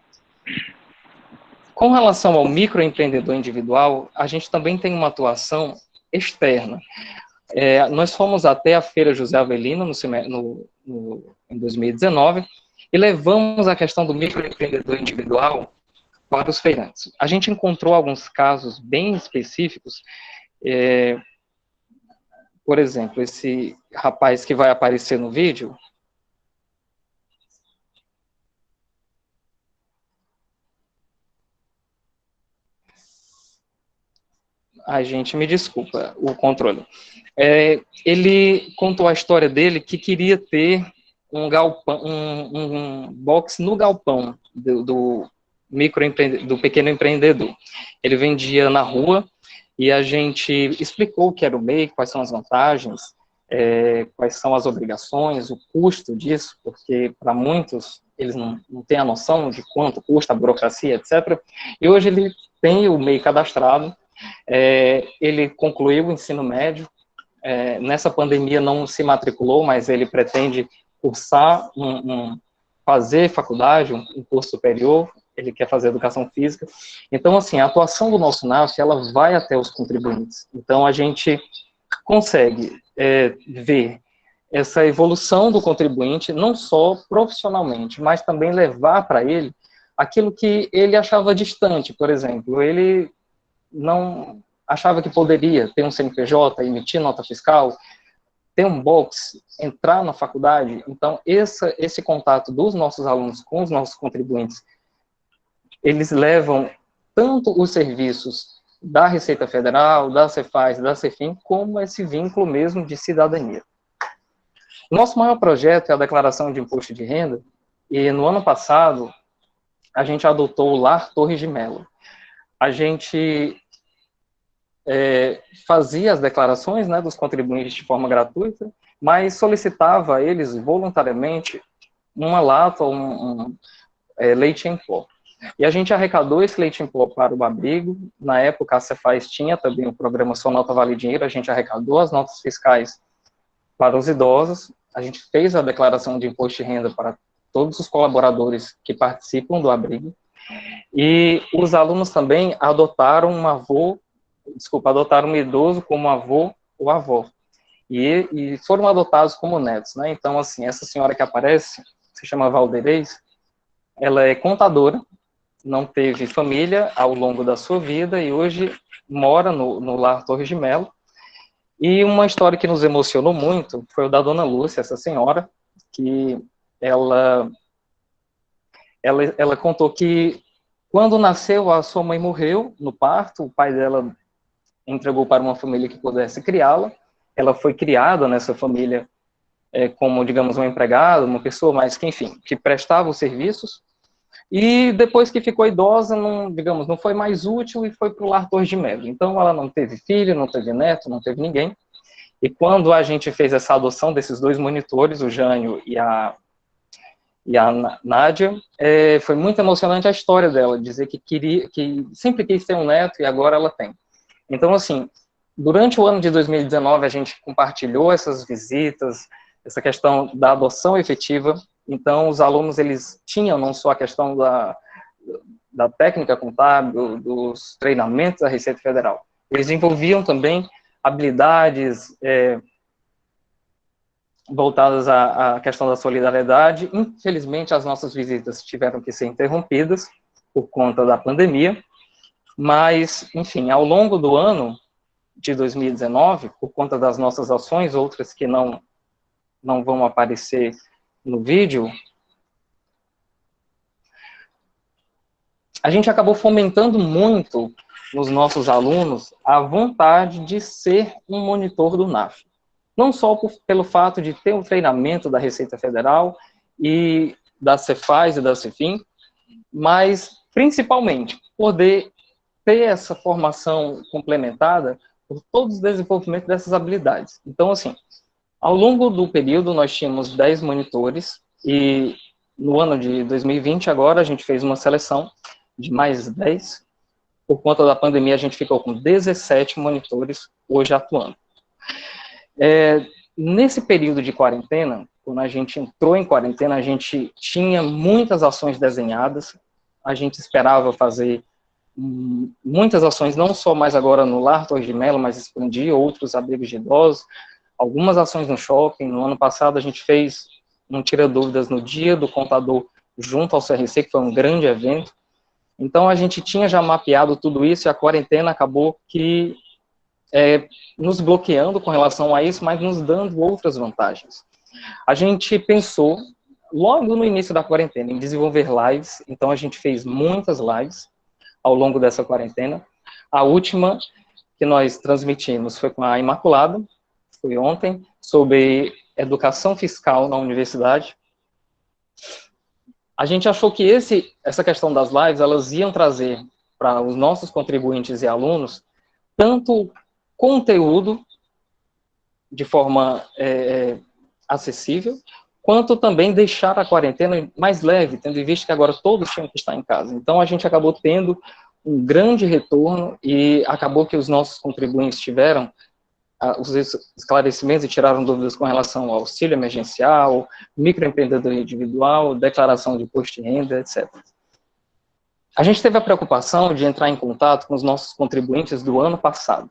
Com relação ao microempreendedor individual, a gente também tem uma atuação externa. Nós fomos até a Feira José Avelino em 2019 e levamos a questão do microempreendedor individual para os feirantes. A gente encontrou alguns casos bem específicos, por exemplo, esse rapaz que vai aparecer no vídeo. Ai, gente, me desculpa, o controle. Ele contou a história dele que queria ter um galpão, um box no galpão do pequeno empreendedor. Ele vendia na rua e a gente explicou o que era o MEI, quais são as vantagens, quais são as obrigações, o custo disso, porque para muitos eles não têm a noção de quanto custa a burocracia, etc. E hoje ele tem o MEI cadastrado, ele concluiu o ensino médio, nessa pandemia não se matriculou, mas ele pretende cursar, fazer faculdade, um curso superior, ele quer fazer educação física. Então, assim, a atuação do nosso NAF, ela vai até os contribuintes. Então, a gente consegue ver essa evolução do contribuinte, não só profissionalmente, mas também levar para ele aquilo que ele achava distante. Por exemplo, ele não achava que poderia ter um CNPJ, emitir nota fiscal, ter um box, entrar na faculdade. Então, esse contato dos nossos alunos com os nossos contribuintes, eles levam tanto os serviços da Receita Federal, da Cefaz, da Cefim, como esse vínculo mesmo de cidadania. Nosso maior projeto é a declaração de imposto de renda, e no ano passado, a gente adotou o Lar Torres de Melo. A gente fazia as declarações, né, dos contribuintes de forma gratuita, mas solicitava a eles voluntariamente uma lata ou leite em pó. E a gente arrecadou esse leite em pó para o abrigo. Na época, a Cefaz tinha também o programa Sua Nota Vale Dinheiro, a gente arrecadou as notas fiscais para os idosos, a gente fez a declaração de imposto de renda para todos os colaboradores que participam do abrigo, e os alunos também adotaram adotaram um idoso como avô ou avó, e foram adotados como netos, né? Então, assim, essa senhora que aparece, se chama Valderez, ela é contadora, não teve família ao longo da sua vida, e hoje mora no Lar Torres de Melo. E uma história que nos emocionou muito foi o da Dona Lúcia, essa senhora, que ela contou que quando nasceu, a sua mãe morreu no parto, o pai dela entregou para uma família que pudesse criá-la. Ela foi criada nessa família como, digamos, uma empregada, uma pessoa, mas que, enfim, que prestava os serviços. E depois que ficou idosa, não foi mais útil e foi para o Lar Torres de Melo. Então, ela não teve filho, não teve neto, não teve ninguém. E quando a gente fez essa adoção desses dois monitores, o Jânio e a Nádia, foi muito emocionante a história dela, dizer que sempre quis ter um neto e agora ela tem. Então, assim, durante o ano de 2019, a gente compartilhou essas visitas, essa questão da adoção efetiva. Então, os alunos, eles tinham não só a questão da técnica contábil, dos treinamentos da Receita Federal, eles envolviam também habilidades voltadas à questão da solidariedade. Infelizmente, as nossas visitas tiveram que ser interrompidas por conta da pandemia, mas, enfim, ao longo do ano de 2019, por conta das nossas ações, outras que não vão aparecer no vídeo, a gente acabou fomentando muito nos nossos alunos a vontade de ser um monitor do NAF. não só pelo fato de ter um treinamento da Receita Federal e da Cefaz e da Cefim, mas principalmente poder ter essa formação complementada por todo o desenvolvimento dessas habilidades. Então, assim, ao longo do período, nós tínhamos 10 monitores, e no ano de 2020, agora, a gente fez uma seleção de mais 10. Por conta da pandemia, a gente ficou com 17 monitores hoje atuando. Nesse período de quarentena, quando a gente entrou em quarentena, a gente tinha muitas ações desenhadas, a gente esperava fazer muitas ações, não só mais agora no Lar Torres de Melo, mas expandir outros abrigos de idosos, algumas ações no shopping. No ano passado, a gente fez um Tira Dúvidas no Dia do Contador junto ao CRC, que foi um grande evento. Então, a gente tinha já mapeado tudo isso, e a quarentena acabou que nos bloqueando com relação a isso, mas nos dando outras vantagens. A gente pensou, logo no início da quarentena, em desenvolver lives. Então, a gente fez muitas lives ao longo dessa quarentena. A última que nós transmitimos foi com a Imaculada, foi ontem, sobre educação fiscal na universidade. A gente achou que essa questão das lives, elas iam trazer para os nossos contribuintes e alunos tanto conteúdo de forma acessível, quanto também deixar a quarentena mais leve, tendo em vista que agora todos tinham que estar em casa. Então, a gente acabou tendo um grande retorno, e acabou que os nossos contribuintes tiveram os esclarecimentos e tiraram dúvidas com relação ao auxílio emergencial, microempreendedorismo individual, declaração de imposto de renda, etc. A gente teve a preocupação de entrar em contato com os nossos contribuintes do ano passado.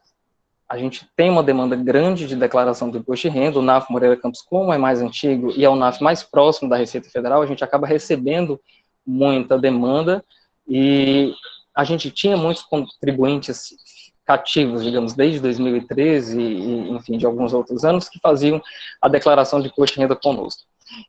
A gente tem uma demanda grande de declaração do imposto de renda. O NAF Moreira Campos, como é mais antigo e é o NAF mais próximo da Receita Federal, a gente acaba recebendo muita demanda, e a gente tinha muitos contribuintes cativos, digamos, desde 2013 e, enfim, de alguns outros anos, que faziam a declaração de imposto de renda conosco.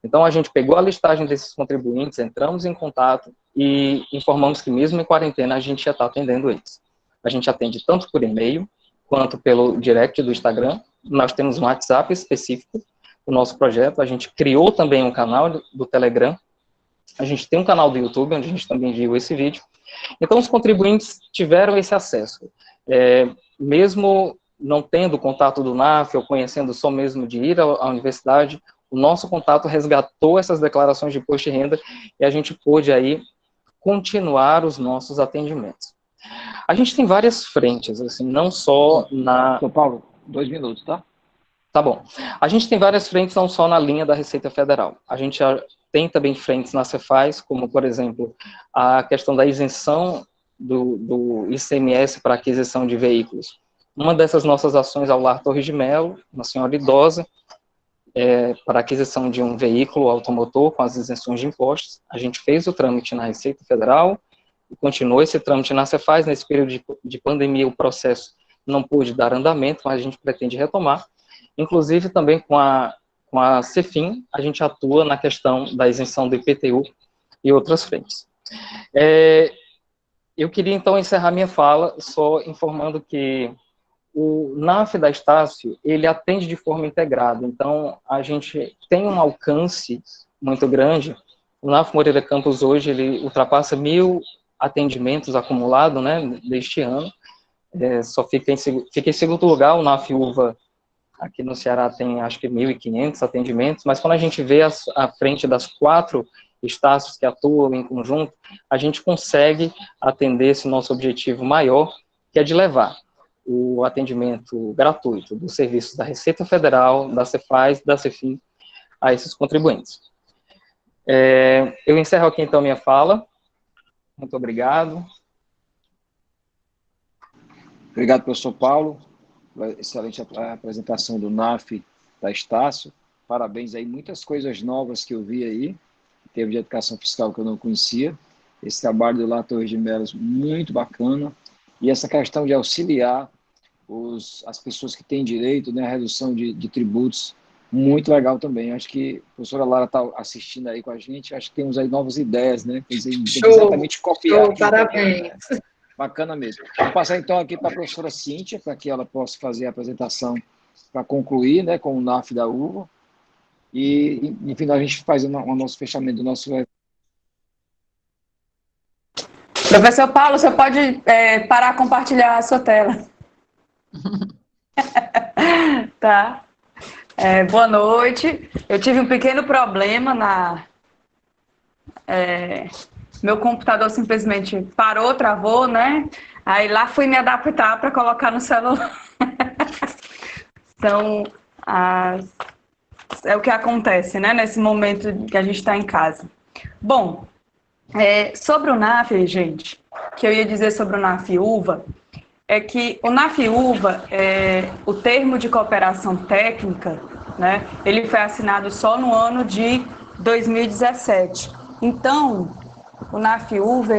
Então, a gente pegou a listagem desses contribuintes, entramos em contato e informamos que, mesmo em quarentena, a gente já está atendendo eles. A gente atende tanto por e-mail, quanto pelo direct do Instagram. Nós temos um WhatsApp específico do nosso projeto. A gente criou também um canal do Telegram. A gente tem um canal do YouTube, onde a gente também enviou esse vídeo. Então, os contribuintes tiveram esse acesso. Mesmo não tendo contato do NAF, ou conhecendo só mesmo de ir à universidade, o nosso contato resgatou essas declarações de imposto de renda, e a gente pôde aí continuar os nossos atendimentos. A gente tem várias frentes, assim, não só na... São Paulo, 2 minutos, tá? Tá bom. A gente tem várias frentes, não só na linha da Receita Federal. A gente já tem também frentes na Cefaz, como, por exemplo, a questão da isenção do ICMS para aquisição de veículos. Uma dessas nossas ações ao Lar Torres de Melo, uma senhora idosa, para aquisição de um veículo automotor com as isenções de impostos. A gente fez o trâmite na Receita Federal e continuou esse trâmite na Cefaz. Nesse período de pandemia, o processo não pôde dar andamento, mas a gente pretende retomar. Inclusive, também com a Cefim, a gente atua na questão da isenção do IPTU e outras frentes. Eu queria, então, encerrar minha fala só informando que o NAF da Estácio, ele atende de forma integrada. Então, a gente tem um alcance muito grande. O NAF Moreira Campos, hoje, ele ultrapassa 1.000 atendimentos acumulados, né, deste ano. Só fica em segundo lugar o NAF Uva, aqui no Ceará, tem acho que 1.500 atendimentos, mas quando a gente vê à frente das 4 estácios que atuam em conjunto, a gente consegue atender esse nosso objetivo maior, que é de levar o atendimento gratuito dos serviços da Receita Federal, da Cefaz, da Cefim, a esses contribuintes. Eu encerro aqui, então, minha fala. Muito obrigado. Obrigado, professor Paulo. Excelente apresentação do NAF da Estácio. Parabéns aí, muitas coisas novas que eu vi aí, em termos de educação fiscal que eu não conhecia. Esse trabalho do Lar Torres de Melo, muito bacana. E essa questão de auxiliar as pessoas que têm direito, né, a redução de tributos, muito legal também. Acho que a professora Lara está assistindo aí com a gente, acho que temos aí novas ideias, né? Tem que exatamente copiar. Show, parabéns. Bacana mesmo. Vou passar então aqui para a professora Cíntia, para que ela possa fazer a apresentação para concluir, né, com o NAF da UVA. E, enfim, a gente faz o nosso fechamento do nosso evento. Professor Paulo, você pode parar de compartilhar a sua tela. Tá. Boa noite. Eu tive um pequeno problema meu computador simplesmente parou, travou, né? Aí lá fui me adaptar para colocar no celular. Então, é o que acontece, né? Nesse momento que a gente está em casa. Bom, sobre o NAF, gente, que eu ia dizer sobre o NAF UVA, é que o NAF UVA, o termo de cooperação técnica, né? Ele foi assinado só no ano de 2017. Então, o NAF UVA,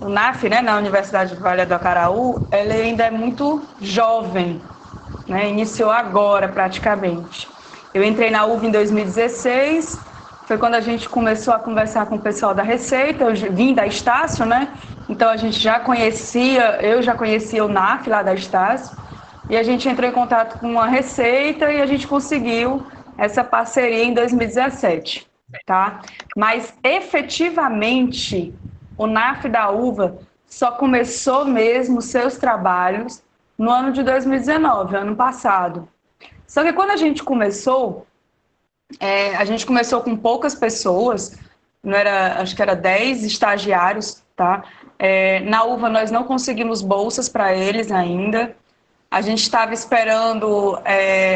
o NAF, né, na Universidade de Vale do Acaraú, ele ainda é muito jovem, né, iniciou agora praticamente. Eu entrei na UVA em 2016, foi quando a gente começou a conversar com o pessoal da Receita, eu vim da Estácio, né, então a gente eu já conhecia o NAF lá da Estácio, e a gente entrou em contato com a Receita e a gente conseguiu essa parceria em 2017. Tá? Mas efetivamente o NAF da UVA só começou mesmo seus trabalhos no ano de 2019, ano passado. Só que quando a gente começou com poucas pessoas, acho que era 10 estagiários, tá? Na UVA nós não conseguimos bolsas para eles ainda. A gente estava esperando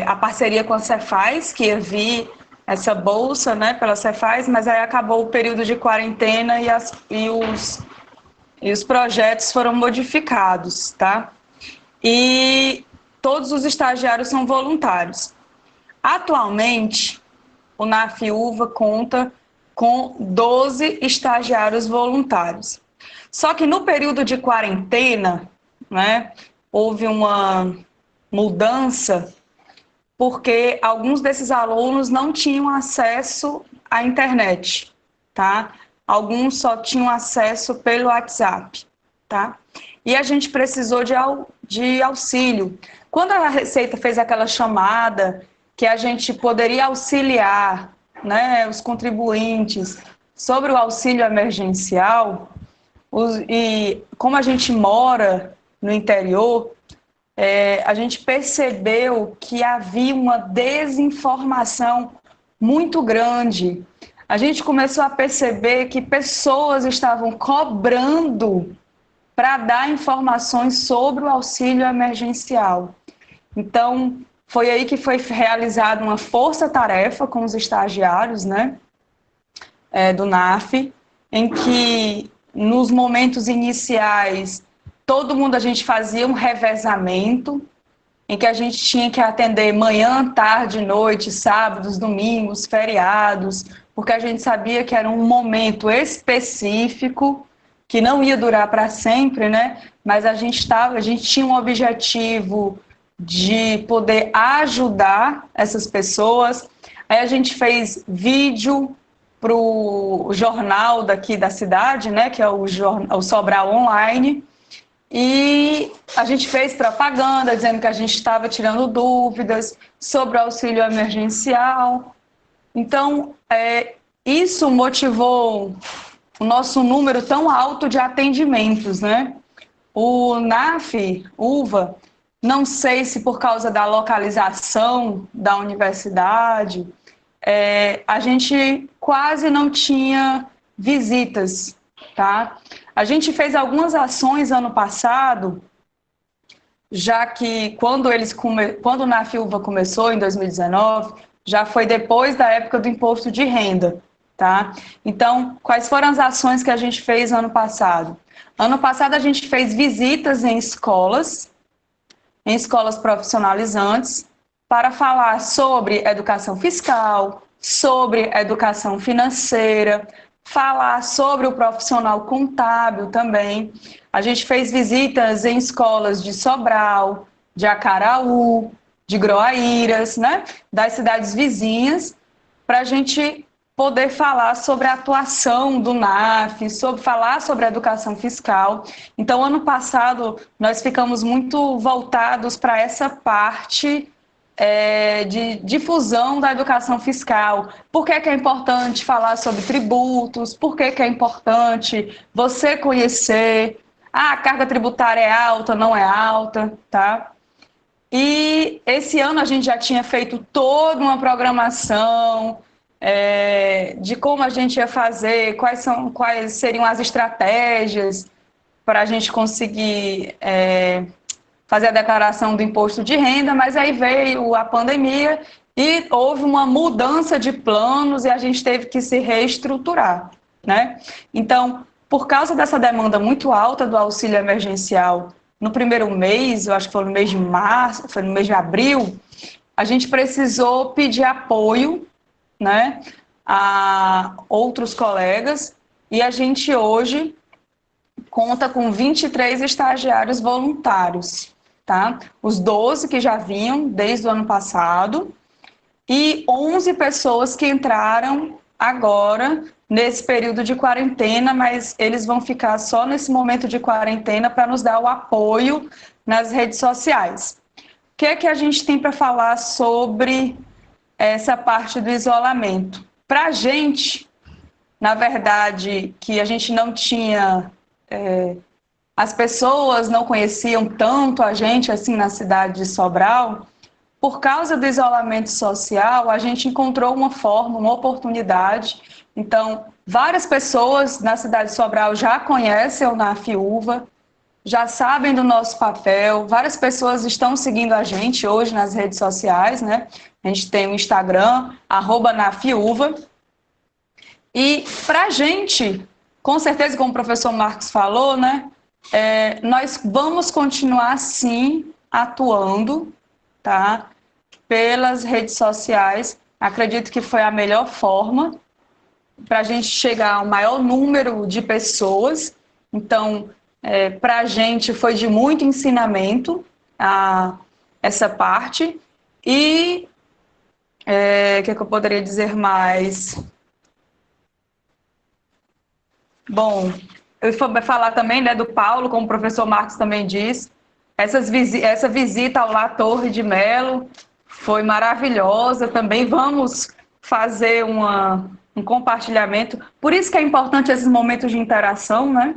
a parceria com a Cefaz, que ia vir essa bolsa, né, pela Cefaz, mas aí acabou o período de quarentena e os projetos foram modificados, tá? E todos os estagiários são voluntários. Atualmente, o NAF UVA conta com 12 estagiários voluntários. Só que no período de quarentena, né, houve uma mudança porque alguns desses alunos não tinham acesso à internet, tá? Alguns só tinham acesso pelo WhatsApp, tá? E a gente precisou de auxílio. Quando a Receita fez aquela chamada que a gente poderia auxiliar, né, os contribuintes sobre o auxílio emergencial, e como a gente mora no interior, a gente percebeu que havia uma desinformação muito grande. A gente começou a perceber que pessoas estavam cobrando para dar informações sobre o auxílio emergencial. Então, foi aí que foi realizada uma força-tarefa com os estagiários, né, do NAF, em que, nos momentos iniciais, todo mundo, a gente fazia um revezamento, em que a gente tinha que atender manhã, tarde, noite, sábados, domingos, feriados, porque a gente sabia que era um momento específico, que não ia durar para sempre, né? Mas a gente tinha um objetivo de poder ajudar essas pessoas. Aí a gente fez vídeo para o jornal daqui da cidade, né? Que é o Sobral Online. E a gente fez propaganda dizendo que a gente estava tirando dúvidas sobre o auxílio emergencial. Então, isso motivou o nosso número tão alto de atendimentos, né? O NAF, UVA, não sei se por causa da localização da universidade, a gente quase não tinha visitas, tá? A gente fez algumas ações ano passado, já que quando o NAF UVA começou, em 2019, já foi depois da época do imposto de renda, tá? Então, quais foram as ações que a gente fez ano passado? Ano passado a gente fez visitas em escolas profissionalizantes, para falar sobre educação fiscal, sobre educação financeira, falar sobre o profissional contábil também. A gente fez visitas em escolas de Sobral, de Acaraú, de Groaíras, né, das cidades vizinhas, para a gente poder falar sobre a atuação do NAF, falar sobre a educação fiscal. Então, ano passado, nós ficamos muito voltados para essa parte de difusão da educação fiscal. Por que é importante falar sobre tributos? Por que é importante você conhecer a carga tributária é alta, não é alta, tá? E esse ano a gente já tinha feito toda uma programação de como a gente ia fazer, quais seriam as estratégias para a gente conseguir fazer a declaração do imposto de renda, mas aí veio a pandemia e houve uma mudança de planos e a gente teve que se reestruturar, né? Então, por causa dessa demanda muito alta do auxílio emergencial, no primeiro mês, eu acho que foi no mês de março, foi no mês de abril, a gente precisou pedir apoio, né, a outros colegas, e a gente hoje conta com 23 estagiários voluntários, tá? Os 12 que já vinham desde o ano passado e 11 pessoas que entraram agora nesse período de quarentena, mas eles vão ficar só nesse momento de quarentena para nos dar o apoio nas redes sociais. O que é que a gente tem para falar sobre essa parte do isolamento? Para a gente, na verdade, que a gente não tinha... as pessoas não conheciam tanto a gente assim na cidade de Sobral. Por causa do isolamento social, a gente encontrou uma forma, uma oportunidade. Então, várias pessoas na cidade de Sobral já conhecem o NAFIUVA, já sabem do nosso papel, várias pessoas estão seguindo a gente hoje nas redes sociais, né? A gente tem o Instagram, @NAFIUVA. E para a gente, com certeza, como o professor Marcos falou, né? Nós vamos continuar, sim, atuando, tá? Pelas redes sociais. Acredito que foi a melhor forma para a gente chegar ao maior número de pessoas. Então, para a gente foi de muito ensinamento essa parte. E o que eu poderia dizer mais? Bom, eu vou falar também, né, do Paulo, como o professor Marcos também disse. Essa visita ao La Torre de Melo foi maravilhosa. Também vamos fazer um compartilhamento. Por isso que é importante esses momentos de interação, né?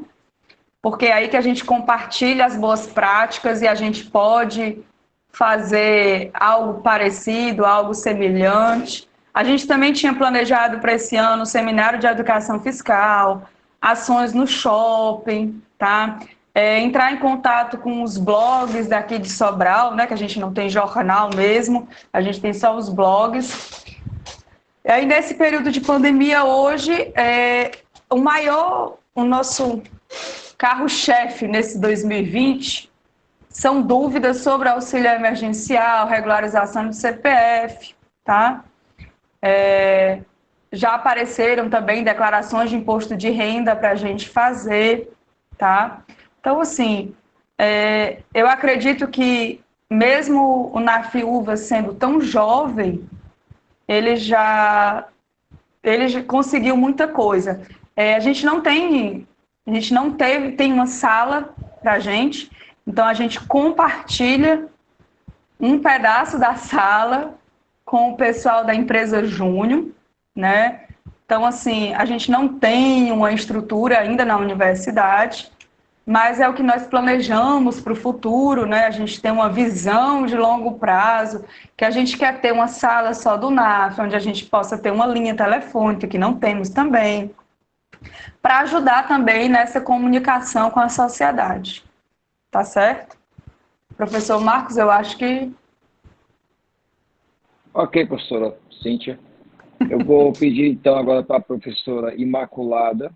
Porque é aí que a gente compartilha as boas práticas e a gente pode fazer algo parecido, algo semelhante. A gente também tinha planejado para esse ano um seminário de educação fiscal, ações no shopping, tá? Entrar em contato com os blogs daqui de Sobral, né? Que a gente não tem jornal mesmo, a gente tem só os blogs. E aí, nesse período de pandemia hoje, o nosso carro-chefe nesse 2020 são dúvidas sobre auxílio emergencial, regularização do CPF, tá? Já apareceram também declarações de imposto de renda para a gente fazer, tá? Então, assim, eu acredito que mesmo o NAFIUVA sendo tão jovem, ele já conseguiu muita coisa. A gente não tem uma sala para a gente, então a gente compartilha um pedaço da sala com o pessoal da empresa Júnior, né? Então, assim, a gente não tem uma estrutura ainda na universidade, mas é o que nós planejamos para o futuro, né? A gente tem uma visão de longo prazo, que a gente quer ter uma sala só do NAF, onde a gente possa ter uma linha telefônica, que não temos também, para ajudar também nessa comunicação com a sociedade. Tá certo? Professor Marcos, eu acho que... Ok, professora Cíntia. Eu vou pedir, então, agora para a professora Imaculada,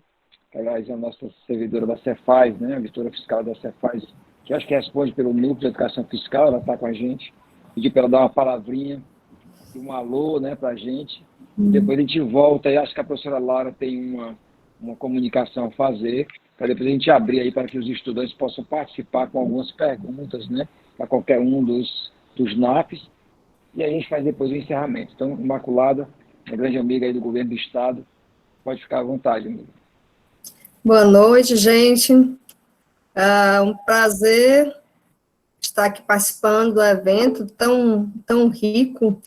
que, aliás, é a nossa servidora da Cefaz, né, a auditora fiscal da Cefaz, que acho que responde pelo Núcleo de Educação Fiscal, ela está com a gente. Pedir para ela dar uma palavrinha, um alô, né, para a gente. Depois a gente volta, e acho que a professora Laura tem uma comunicação a fazer, para depois a gente abrir aí para que os estudantes possam participar com algumas perguntas, né, para qualquer um dos NAFs, e aí a gente faz depois o encerramento. Então, Imaculada, minha grande amiga aí do governo do estado, pode ficar à vontade, amiga. Boa noite, gente. Um prazer estar estar aqui participando do evento tão rico.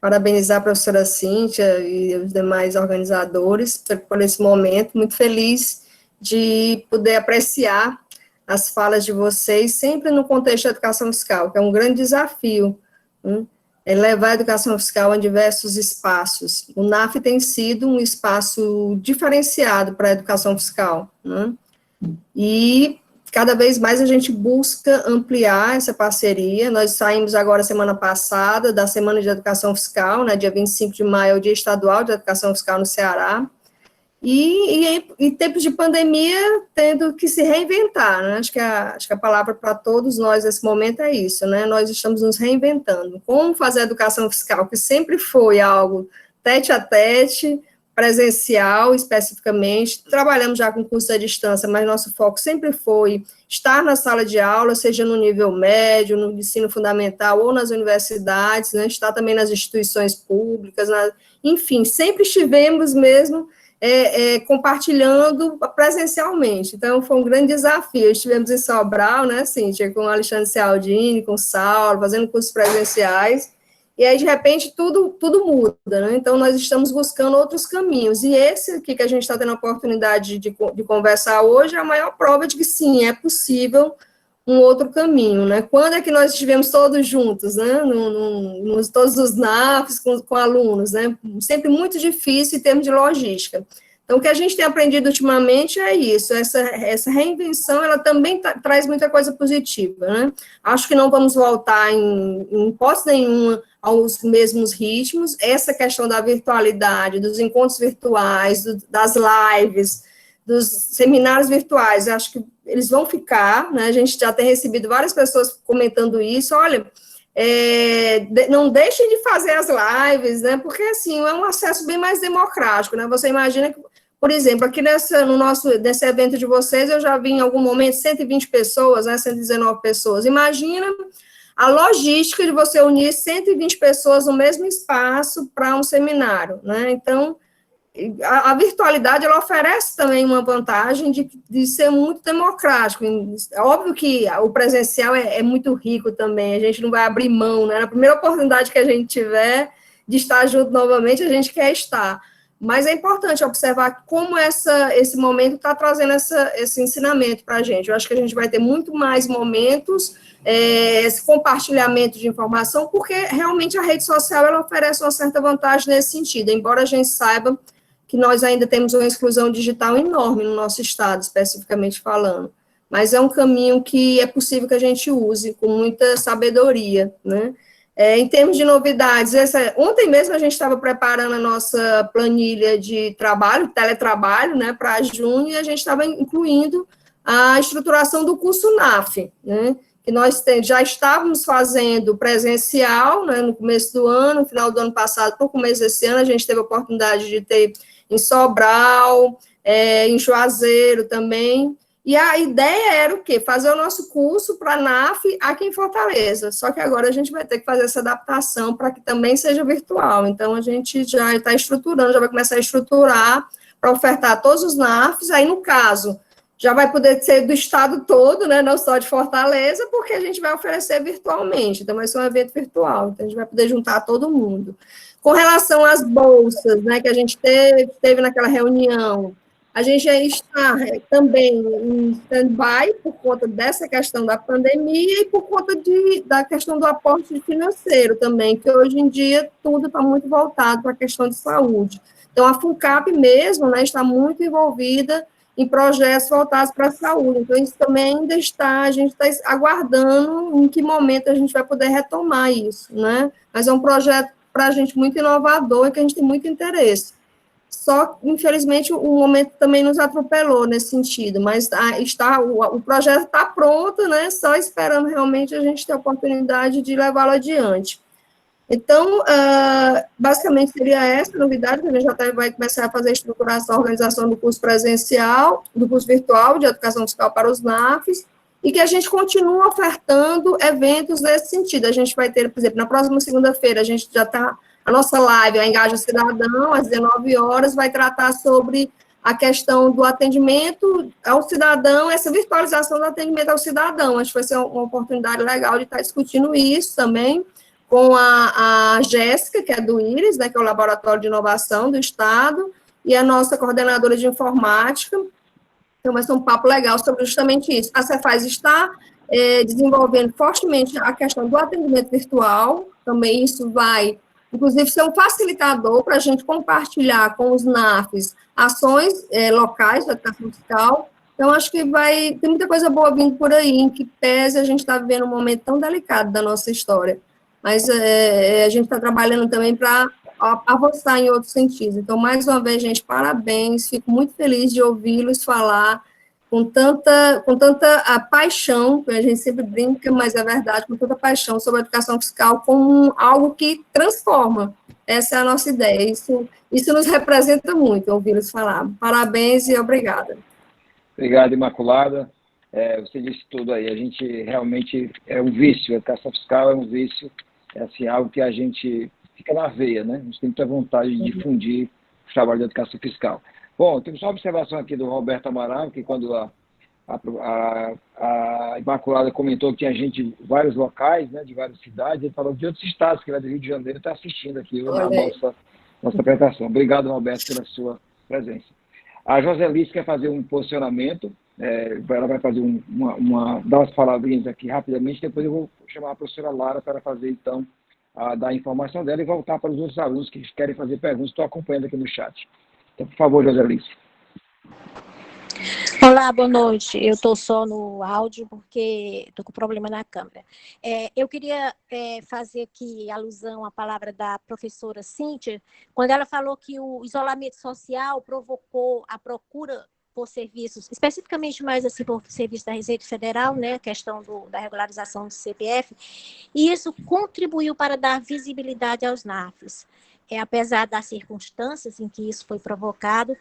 Parabenizar a professora Cíntia e os demais organizadores por esse momento. Muito feliz de poder apreciar as falas de vocês, sempre no contexto da educação fiscal, que é um grande desafio, né? É levar a educação fiscal a diversos espaços. O NAF tem sido um espaço diferenciado para a educação fiscal, né? E cada vez mais a gente busca ampliar essa parceria. Nós saímos agora, semana passada, da Semana de Educação Fiscal, né, dia 25 de maio, é o Dia Estadual de Educação Fiscal no Ceará, e em tempos de pandemia, tendo que se reinventar, né? Acho que a palavra para todos nós nesse momento é isso, né? Nós estamos nos reinventando. Como fazer a educação fiscal, que sempre foi algo tete a tete, presencial especificamente, trabalhamos já com curso à distância, mas nosso foco sempre foi estar na sala de aula, seja no nível médio, no ensino fundamental ou nas universidades, né? Estar também nas instituições públicas, enfim, sempre estivemos mesmo compartilhando presencialmente. Então, foi um grande desafio. Estivemos em Sobral, né, Cíntia, com o Alexandre Cialdini, com o Saulo, fazendo cursos presenciais, e aí, de repente, tudo muda, né? Então, nós estamos buscando outros caminhos, e esse aqui que a gente está tendo a oportunidade de conversar hoje é a maior prova de que, sim, é possível um outro caminho, né? Quando é que nós estivemos todos juntos, né? Todos os NAFs com alunos, né? Sempre muito difícil em termos de logística. Então, o que a gente tem aprendido ultimamente é isso, essa reinvenção, ela também traz muita coisa positiva, né? Acho que não vamos voltar em hipótese nenhuma aos mesmos ritmos. Essa questão da virtualidade, dos encontros virtuais, das lives, dos seminários virtuais, acho que eles vão ficar, né? A gente já tem recebido várias pessoas comentando isso, olha, não deixem de fazer as lives, né? Porque, assim, é um acesso bem mais democrático, né? Você imagina que, por exemplo, aqui nesse evento de vocês, eu já vi em algum momento 120 pessoas, né? 119 pessoas. Imagina a logística de você unir 120 pessoas no mesmo espaço para um seminário, né? Então, a virtualidade, ela oferece também uma vantagem de ser muito democrático. É óbvio que o presencial é muito rico também, a gente não vai abrir mão, né? Na primeira oportunidade que a gente tiver de estar junto novamente, a gente quer estar. Mas é importante observar como esse momento está trazendo esse ensinamento para a gente. Eu acho que a gente vai ter muito mais momentos, esse compartilhamento de informação, porque realmente a rede social, ela oferece uma certa vantagem nesse sentido, embora a gente saiba que nós ainda temos uma exclusão digital enorme no nosso estado, especificamente falando. Mas é um caminho que é possível que a gente use com muita sabedoria, né? Em termos de novidades, ontem mesmo a gente estava preparando a nossa planilha de trabalho, teletrabalho, né, para junho, e a gente estava incluindo a estruturação do curso NAF, né, que nós já estávamos fazendo presencial, né, no começo do ano, no final do ano passado, para o começo desse ano, a gente teve a oportunidade de ter em Sobral, em Juazeiro também, e a ideia era o quê? Fazer o nosso curso para a NAF aqui em Fortaleza, só que agora a gente vai ter que fazer essa adaptação para que também seja virtual, então a gente já está estruturando, já vai começar a estruturar para ofertar todos os NAFs, aí no caso, já vai poder ser do estado todo, né, não só de Fortaleza, porque a gente vai oferecer virtualmente, então vai ser um evento virtual, então a gente vai poder juntar todo mundo. Com relação às bolsas, né, que a gente teve naquela reunião, a gente está também em stand-by por conta dessa questão da pandemia e por conta da questão do aporte financeiro também, que hoje em dia tudo está muito voltado para a questão de saúde. Então, a FUNCAP mesmo, né, está muito envolvida em projetos voltados para a saúde. Então, isso também ainda a gente está aguardando em que momento a gente vai poder retomar isso, né? Mas é um projeto para a gente muito inovador e que a gente tem muito interesse. Só, infelizmente, o momento também nos atropelou nesse sentido, mas o projeto está pronto, né, só esperando realmente a gente ter a oportunidade de levá-lo adiante. Então, basicamente seria essa a novidade, que a gente já vai começar a fazer a estruturação, a organização do curso presencial, do curso virtual de educação fiscal para os NAFs, e que a gente continua ofertando eventos nesse sentido. A gente vai ter, por exemplo, na próxima segunda-feira, a gente já está, a nossa live, a Engaja Cidadão, às 19 horas, vai tratar sobre a questão do atendimento ao cidadão, essa virtualização do atendimento ao cidadão. Acho que vai ser uma oportunidade legal de estar discutindo isso também com a Jéssica, que é do IRIS, né, que é o Laboratório de Inovação do Estado, e a nossa coordenadora de informática. Então, vai ser um papo legal sobre justamente isso. A Cefaz está desenvolvendo fortemente a questão do atendimento virtual, também isso vai, inclusive, ser um facilitador para a gente compartilhar com os NAFs ações locais da educação fiscal. Então, acho que tem muita coisa boa vindo por aí, em que pese a gente está vivendo um momento tão delicado da nossa história, mas a gente está trabalhando também para avançar em outros sentidos. Então, mais uma vez, gente, parabéns, fico muito feliz de ouvi-los falar com tanta paixão, a gente sempre brinca, mas é verdade, com tanta paixão sobre a educação fiscal como algo que transforma. Essa é a nossa ideia, isso nos representa muito, ouvi-los falar. Parabéns e obrigada. Obrigado, Imaculada. Você disse tudo aí, a gente realmente é um vício, a educação fiscal é um vício, é assim, algo que a gente fica na veia, né? A gente tem muita vontade de difundir o trabalho da educação fiscal. Bom, temos uma observação aqui do Roberto Amaral, que quando a Imaculada comentou que tinha gente de vários locais, né, de várias cidades, ele falou de outros estados, que lá do Rio de Janeiro está assistindo aqui a nossa apresentação. Obrigado, Roberto, pela sua presença. A Joselice quer fazer um posicionamento, ela vai fazer dar umas palavrinhas aqui rapidamente, depois eu vou chamar a professora Lara para fazer, então, dar a informação dela e voltar para os outros alunos que querem fazer perguntas, estou acompanhando aqui no chat. Então, por favor, Joselice. Olá, boa noite. Eu estou só no áudio porque estou com problema na câmera. Eu queria fazer aqui alusão à palavra da professora Cíntia, quando ela falou que o isolamento social provocou a procura por serviços, especificamente mais assim por serviço da Receita Federal, né, a questão da regularização do CPF, e isso contribuiu para dar visibilidade aos NAFs. Apesar das circunstâncias em que isso foi provocado,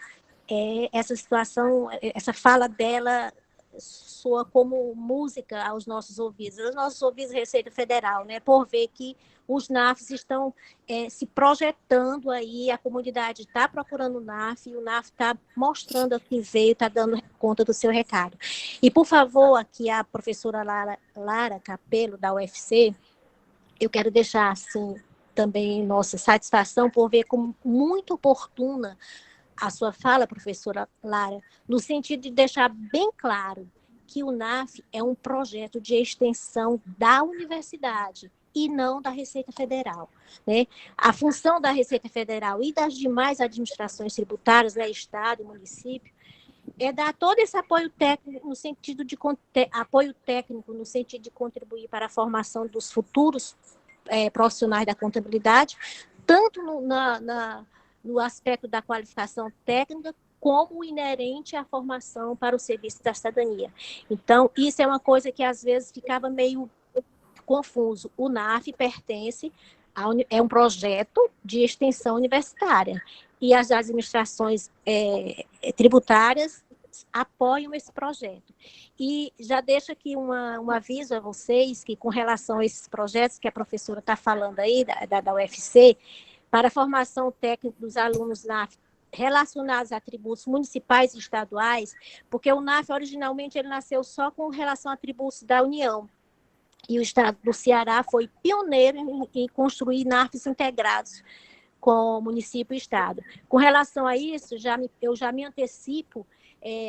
essa situação, essa fala dela soa como música aos nossos ouvidos Receita Federal, né, por ver que os NAFs estão se projetando aí, a comunidade está procurando o NAF, e o NAF está mostrando que veio, está dando conta do seu recado. E, por favor, aqui a professora Lara Capello, da UFC, eu quero deixar, assim, também nossa satisfação por ver como muito oportuna a sua fala, professora Lara, no sentido de deixar bem claro que o NAF é um projeto de extensão da universidade e não da Receita Federal, né? A função da Receita Federal e das demais administrações tributárias, né, Estado e município, é dar todo esse apoio técnico no sentido de contribuir para a formação dos futuros profissionais da contabilidade, tanto no aspecto da qualificação técnica, como inerente à formação para o serviço da cidadania. Então, isso é uma coisa que às vezes ficava meio confuso. O NAF é um projeto de extensão universitária, e as administrações tributárias apoiam esse projeto. E já deixo aqui um aviso a vocês, que com relação a esses projetos que a professora está falando aí, da UFC, para a formação técnica dos alunos NAF relacionados a tributos municipais e estaduais, porque o NAF, originalmente, ele nasceu só com relação a tributos da União, e o Estado do Ceará foi pioneiro em construir NAFs integrados com o município e Estado. Com relação a isso, eu já me antecipo,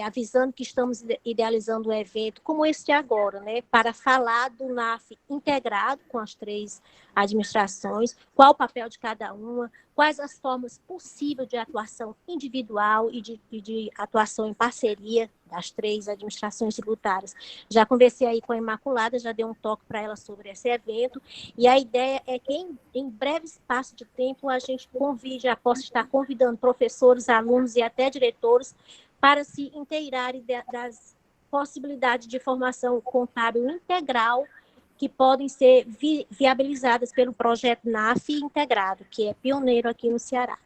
avisando que estamos idealizando um evento como este agora, né, para falar do NAF integrado com as 3 administrações, qual o papel de cada uma, quais as formas possíveis de atuação individual e de atuação em parceria das 3 administrações tributárias. Já conversei aí com a Imaculada, já dei um toque para ela sobre esse evento, e a ideia é que em breve espaço de tempo a gente já possa estar convidando professores, alunos e até diretores para se inteirarem das possibilidades de formação contábil integral que podem ser viabilizadas pelo projeto NAF integrado, que é pioneiro aqui no Ceará.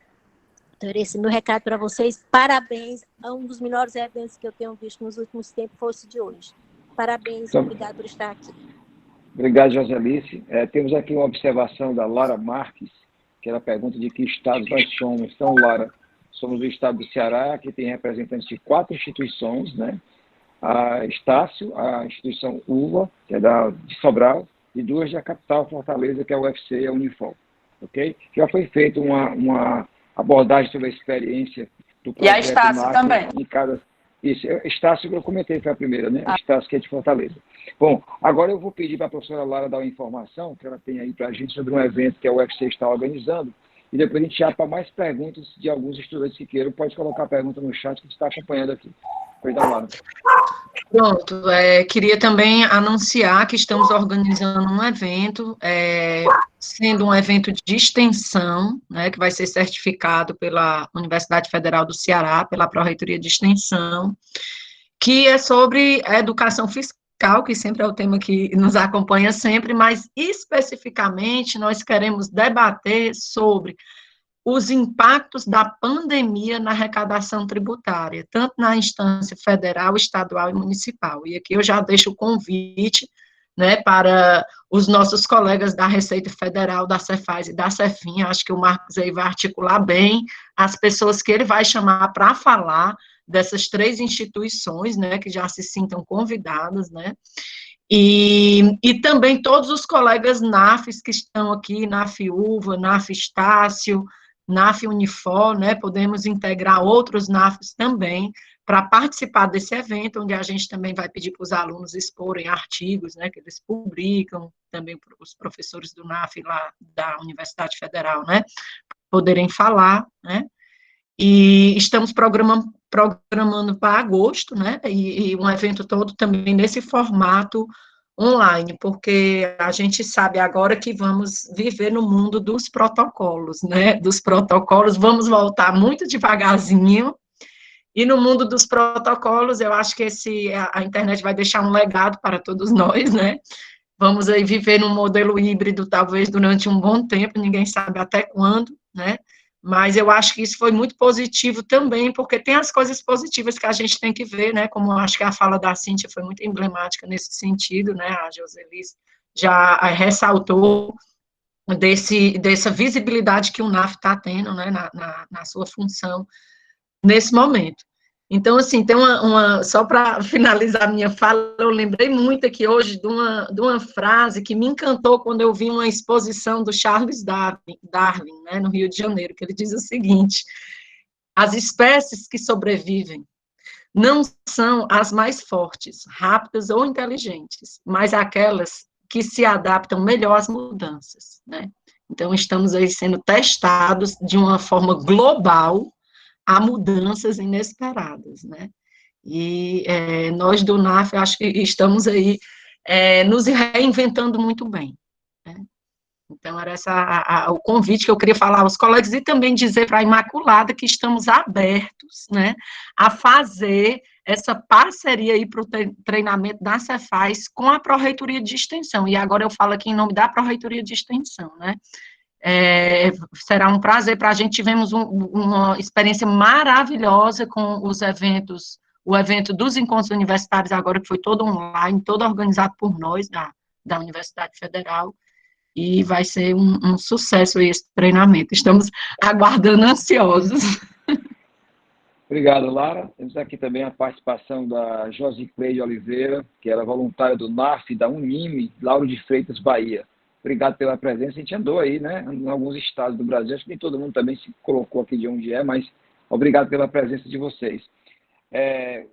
Então, esse é meu recado para vocês. Parabéns, é um dos melhores eventos que eu tenho visto nos últimos tempos, foi esse de hoje. Parabéns, então, obrigado por estar aqui. Obrigado, Joselice. Temos aqui uma observação da Lara Marques, que ela pergunta de que estados nós somos. Então, Lara, somos do estado do Ceará, que tem representantes de 4 instituições, né? A Estácio, a instituição UVA, que é de Sobral, e 2 da capital, Fortaleza, que é a UFC e a Unifor. Ok? Já foi feita uma abordagem sobre a experiência do projeto. E a Estácio também. Em cada... Isso, Estácio, eu comentei, foi a primeira, né? Estácio, que é de Fortaleza. Bom, agora eu vou pedir para a professora Lara dar uma informação que ela tem aí para a gente sobre um evento que a UFC está organizando, e depois a gente abre para mais perguntas de alguns estudantes que queiram. Pode colocar a pergunta no chat que a gente está acompanhando aqui. Cuidado, Lara. Pronto, queria também anunciar que estamos organizando um evento, sendo um evento de extensão, né, que vai ser certificado pela Universidade Federal do Ceará, pela Pró-Reitoria de Extensão, que é sobre a educação fiscal, que sempre é o tema que nos acompanha sempre, mas especificamente nós queremos debater sobre os impactos da pandemia na arrecadação tributária, tanto na instância federal, estadual e municipal. E aqui eu já deixo o convite, né, para os nossos colegas da Receita Federal, da Cefaz e da Cefim. Acho que o Marcos aí vai articular bem as pessoas que ele vai chamar para falar dessas 3 instituições, né, que já se sintam convidadas, né, e também todos os colegas NAFs que estão aqui, NAF UVA, NAF Estácio, NAF Unifor, né, podemos integrar outros NAFs também para participar desse evento, onde a gente também vai pedir para os alunos exporem artigos, né, que eles publicam, também para os professores do NAF lá da Universidade Federal, né, poderem falar, né, e estamos programando para agosto, né, e um evento todo também nesse formato online, porque a gente sabe agora que vamos viver no mundo dos protocolos, né, vamos voltar muito devagarzinho, e no mundo dos protocolos, eu acho que a internet vai deixar um legado para todos nós, né, vamos aí viver num modelo híbrido, talvez durante um bom tempo, ninguém sabe até quando, né, mas eu acho que isso foi muito positivo também, porque tem as coisas positivas que a gente tem que ver, né, como eu acho que a fala da Cíntia foi muito emblemática nesse sentido, né, a Joselis já ressaltou dessa visibilidade que o NAF está tendo, né, na sua função nesse momento. Então, assim, tem só para finalizar a minha fala, eu lembrei muito aqui hoje de uma frase que me encantou quando eu vi uma exposição do Charles Darwin, né, no Rio de Janeiro, que ele diz o seguinte: as espécies que sobrevivem não são as mais fortes, rápidas ou inteligentes, mas aquelas que se adaptam melhor às mudanças, né? Então, estamos aí sendo testados de uma forma global a mudanças inesperadas, né? E nós do NAF, acho que estamos aí nos reinventando muito bem, né? Então, era o convite que eu queria falar aos colegas e também dizer para a Imaculada que estamos abertos, né, a fazer essa parceria aí para o treinamento da Cefaz com a Pró-Reitoria de Extensão. E agora eu falo aqui em nome da Pró-Reitoria de Extensão, né? Será um prazer para a gente. Tivemos uma experiência maravilhosa com os eventos, o evento dos encontros universitários agora, que foi todo online, todo organizado por nós, da Universidade Federal, e vai ser um sucesso esse treinamento. Estamos aguardando ansiosos. Obrigado, Lara. Temos aqui também a participação da Josicleide Oliveira, que era voluntária do NAF, da Unime, Lauro de Freitas, Bahia. Obrigado pela presença. A gente andou aí, né, em alguns estados do Brasil. Acho que nem todo mundo também se colocou aqui de onde é, mas obrigado pela presença de vocês.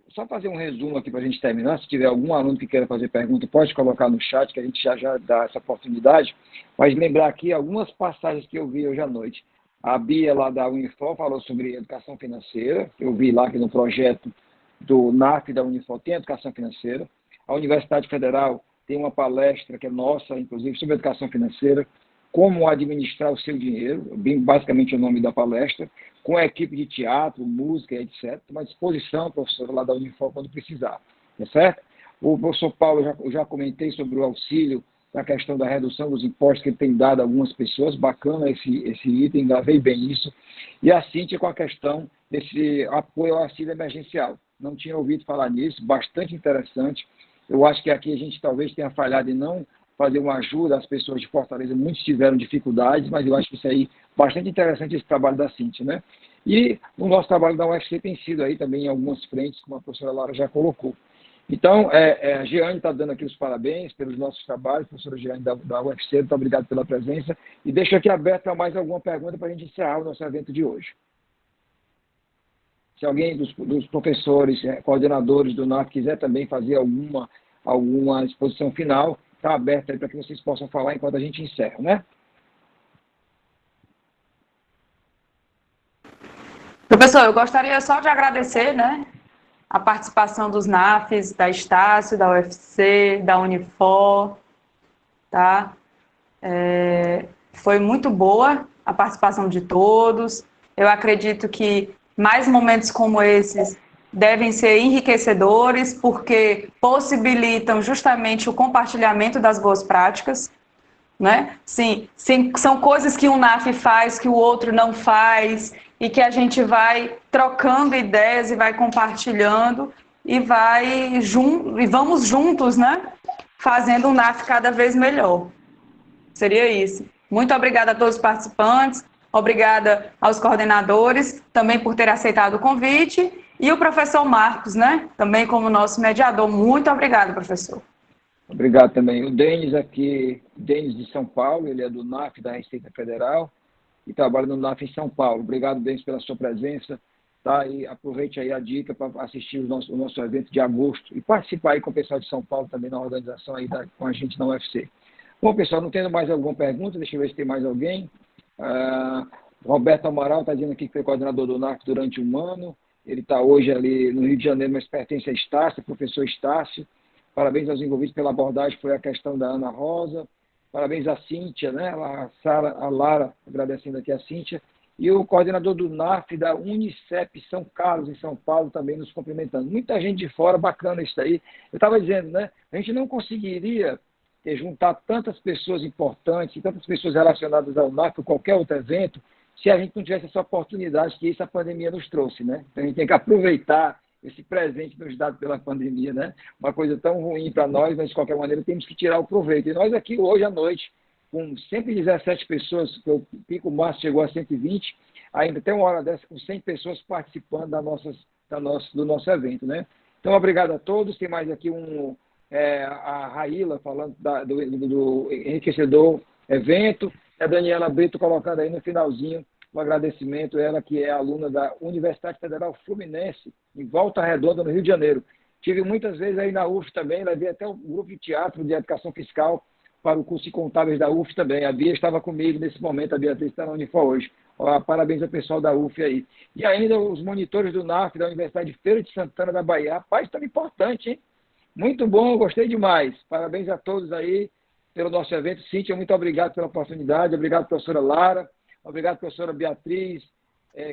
Só fazer um resumo aqui para a gente terminar. Se tiver algum aluno que queira fazer pergunta, pode colocar no chat, que a gente já dá essa oportunidade. Mas lembrar aqui algumas passagens que eu vi hoje à noite. A Bia, lá da Unifor, falou sobre educação financeira. Eu vi lá que no projeto do NAF da Unifor tem educação financeira. A Universidade Federal tem uma palestra que é nossa, inclusive, sobre educação financeira, como administrar o seu dinheiro, bem basicamente o nome da palestra, com a equipe de teatro, música, etc. Uma disposição, professor, lá da Unifor, quando precisar, tá certo? O professor Paulo, eu já comentei sobre o auxílio, a questão da redução dos impostos que ele tem dado a algumas pessoas, bacana esse item, gravei bem isso. E a Cíntia com a questão desse apoio ao auxílio emergencial. Não tinha ouvido falar nisso, bastante interessante. Eu acho que aqui a gente talvez tenha falhado em não fazer uma ajuda às pessoas de Fortaleza, muitos tiveram dificuldades, mas eu acho que isso aí, bastante interessante esse trabalho da Cíntia, né? E o nosso trabalho da UFC tem sido aí também em algumas frentes, como a professora Lara já colocou. Então, a Jeane está dando aqui os parabéns pelos nossos trabalhos, professora Jeane da UFC, muito obrigado pela presença. E deixo aqui aberto para mais alguma pergunta para a gente encerrar o nosso evento de hoje. Se alguém dos professores, coordenadores do NAF quiser também fazer alguma exposição final, está aberto aí para que vocês possam falar enquanto a gente encerra, né? Professor, eu gostaria só de agradecer, né, a participação dos NAFs, da Estácio, da UFC, da Unifor, tá? Foi muito boa a participação de todos. Eu acredito que mais momentos como esses devem ser enriquecedores, porque possibilitam justamente o compartilhamento das boas práticas, né? Sim, são coisas que um NAF faz que o outro não faz, e que a gente vai trocando ideias e vai compartilhando e vamos juntos, né? Fazendo um NAF cada vez melhor. Seria isso. Muito obrigada a todos os participantes, obrigada aos coordenadores também por ter aceitado o convite, e o professor Marcos, né? Também como nosso mediador. Muito obrigada, professor. Obrigado também. O Denis aqui, Denis de São Paulo, ele é do NAF da Receita Federal e trabalha no NAF em São Paulo. Obrigado, Denis, pela sua presença. Tá? E aproveite aí a dica para assistir o nosso evento de agosto e participar aí com o pessoal de São Paulo também na organização aí com a gente na UFC. Bom, pessoal, não tendo mais alguma pergunta, deixa eu ver se tem mais alguém. Roberto Amaral está dizendo aqui que foi coordenador do NAF durante um ano. Ele está hoje ali no Rio de Janeiro, mas pertence a Estácio, professor Estácio. Parabéns aos envolvidos pela abordagem, foi a questão da Ana Rosa. Parabéns à Cíntia, né? A Lara, agradecendo aqui a Cíntia. E o coordenador do NAF da Unicep São Carlos, em São Paulo, também nos cumprimentando. Muita gente de fora, bacana isso aí. Eu estava dizendo, né? A gente não conseguiria juntar tantas pessoas importantes, tantas pessoas relacionadas ao NAF ou qualquer outro evento, se a gente não tivesse essa oportunidade que essa pandemia nos trouxe, né? Então a gente tem que aproveitar esse presente nos dado pela pandemia, né? Uma coisa tão ruim para nós, mas de qualquer maneira temos que tirar o proveito. E nós aqui hoje à noite, com 117 pessoas, que o pico máximo chegou a 120, ainda tem uma hora dessa com 100 pessoas participando do nosso evento, né? Então, obrigado a todos. Tem mais aqui a Raíla falando do enriquecedor evento, a Daniela Brito colocando aí no finalzinho um agradecimento, ela que é aluna da Universidade Federal Fluminense, em Volta Redonda, no Rio de Janeiro. Tive muitas vezes aí na UF também, levei até o grupo de teatro de educação fiscal para o curso de contábeis da UF também. A Bia estava comigo nesse momento, a Beatriz está na Unifor hoje. Parabéns ao pessoal da UF aí. E ainda os monitores do NAF, da Universidade de Feira de Santana da Bahia. Rapaz, tão importante, hein? Muito bom, gostei demais. Parabéns a todos aí pelo nosso evento. Cíntia, muito obrigado pela oportunidade. Obrigado, professora Lara. Obrigado, professora Beatriz.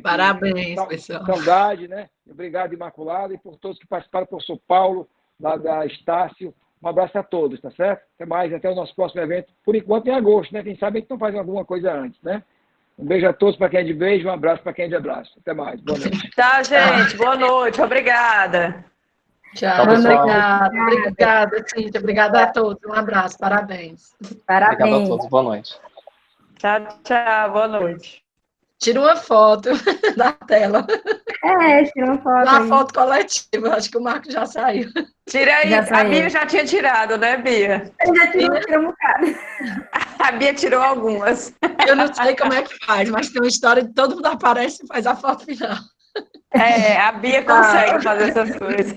Parabéns, pessoal. Saudade, né? Obrigado, Imaculada, e por todos que participaram, professor Paulo, lá da Estácio. Um abraço a todos, tá certo? Até mais, até o nosso próximo evento. Por enquanto, em agosto, né? Quem sabe a gente não faz alguma coisa antes, né? Um beijo a todos para quem é de beijo, um abraço para quem é de abraço. Até mais, boa noite. Tá, gente, boa noite, obrigada. Tchau, obrigada, Cíntia, obrigada a todos, um abraço, parabéns. Obrigado a todos, boa noite. Tchau, tchau, boa noite. Tira uma foto da tela. Tira uma foto. Uma foto coletiva, acho que o Marco já saiu. Tira aí, a Bia já tinha tirado, né, Bia? Eu já tirei um bocado. A Bia tirou algumas. Eu não sei como é que faz, mas tem uma história de todo mundo aparece e faz a foto final. A Bia consegue fazer essas coisas.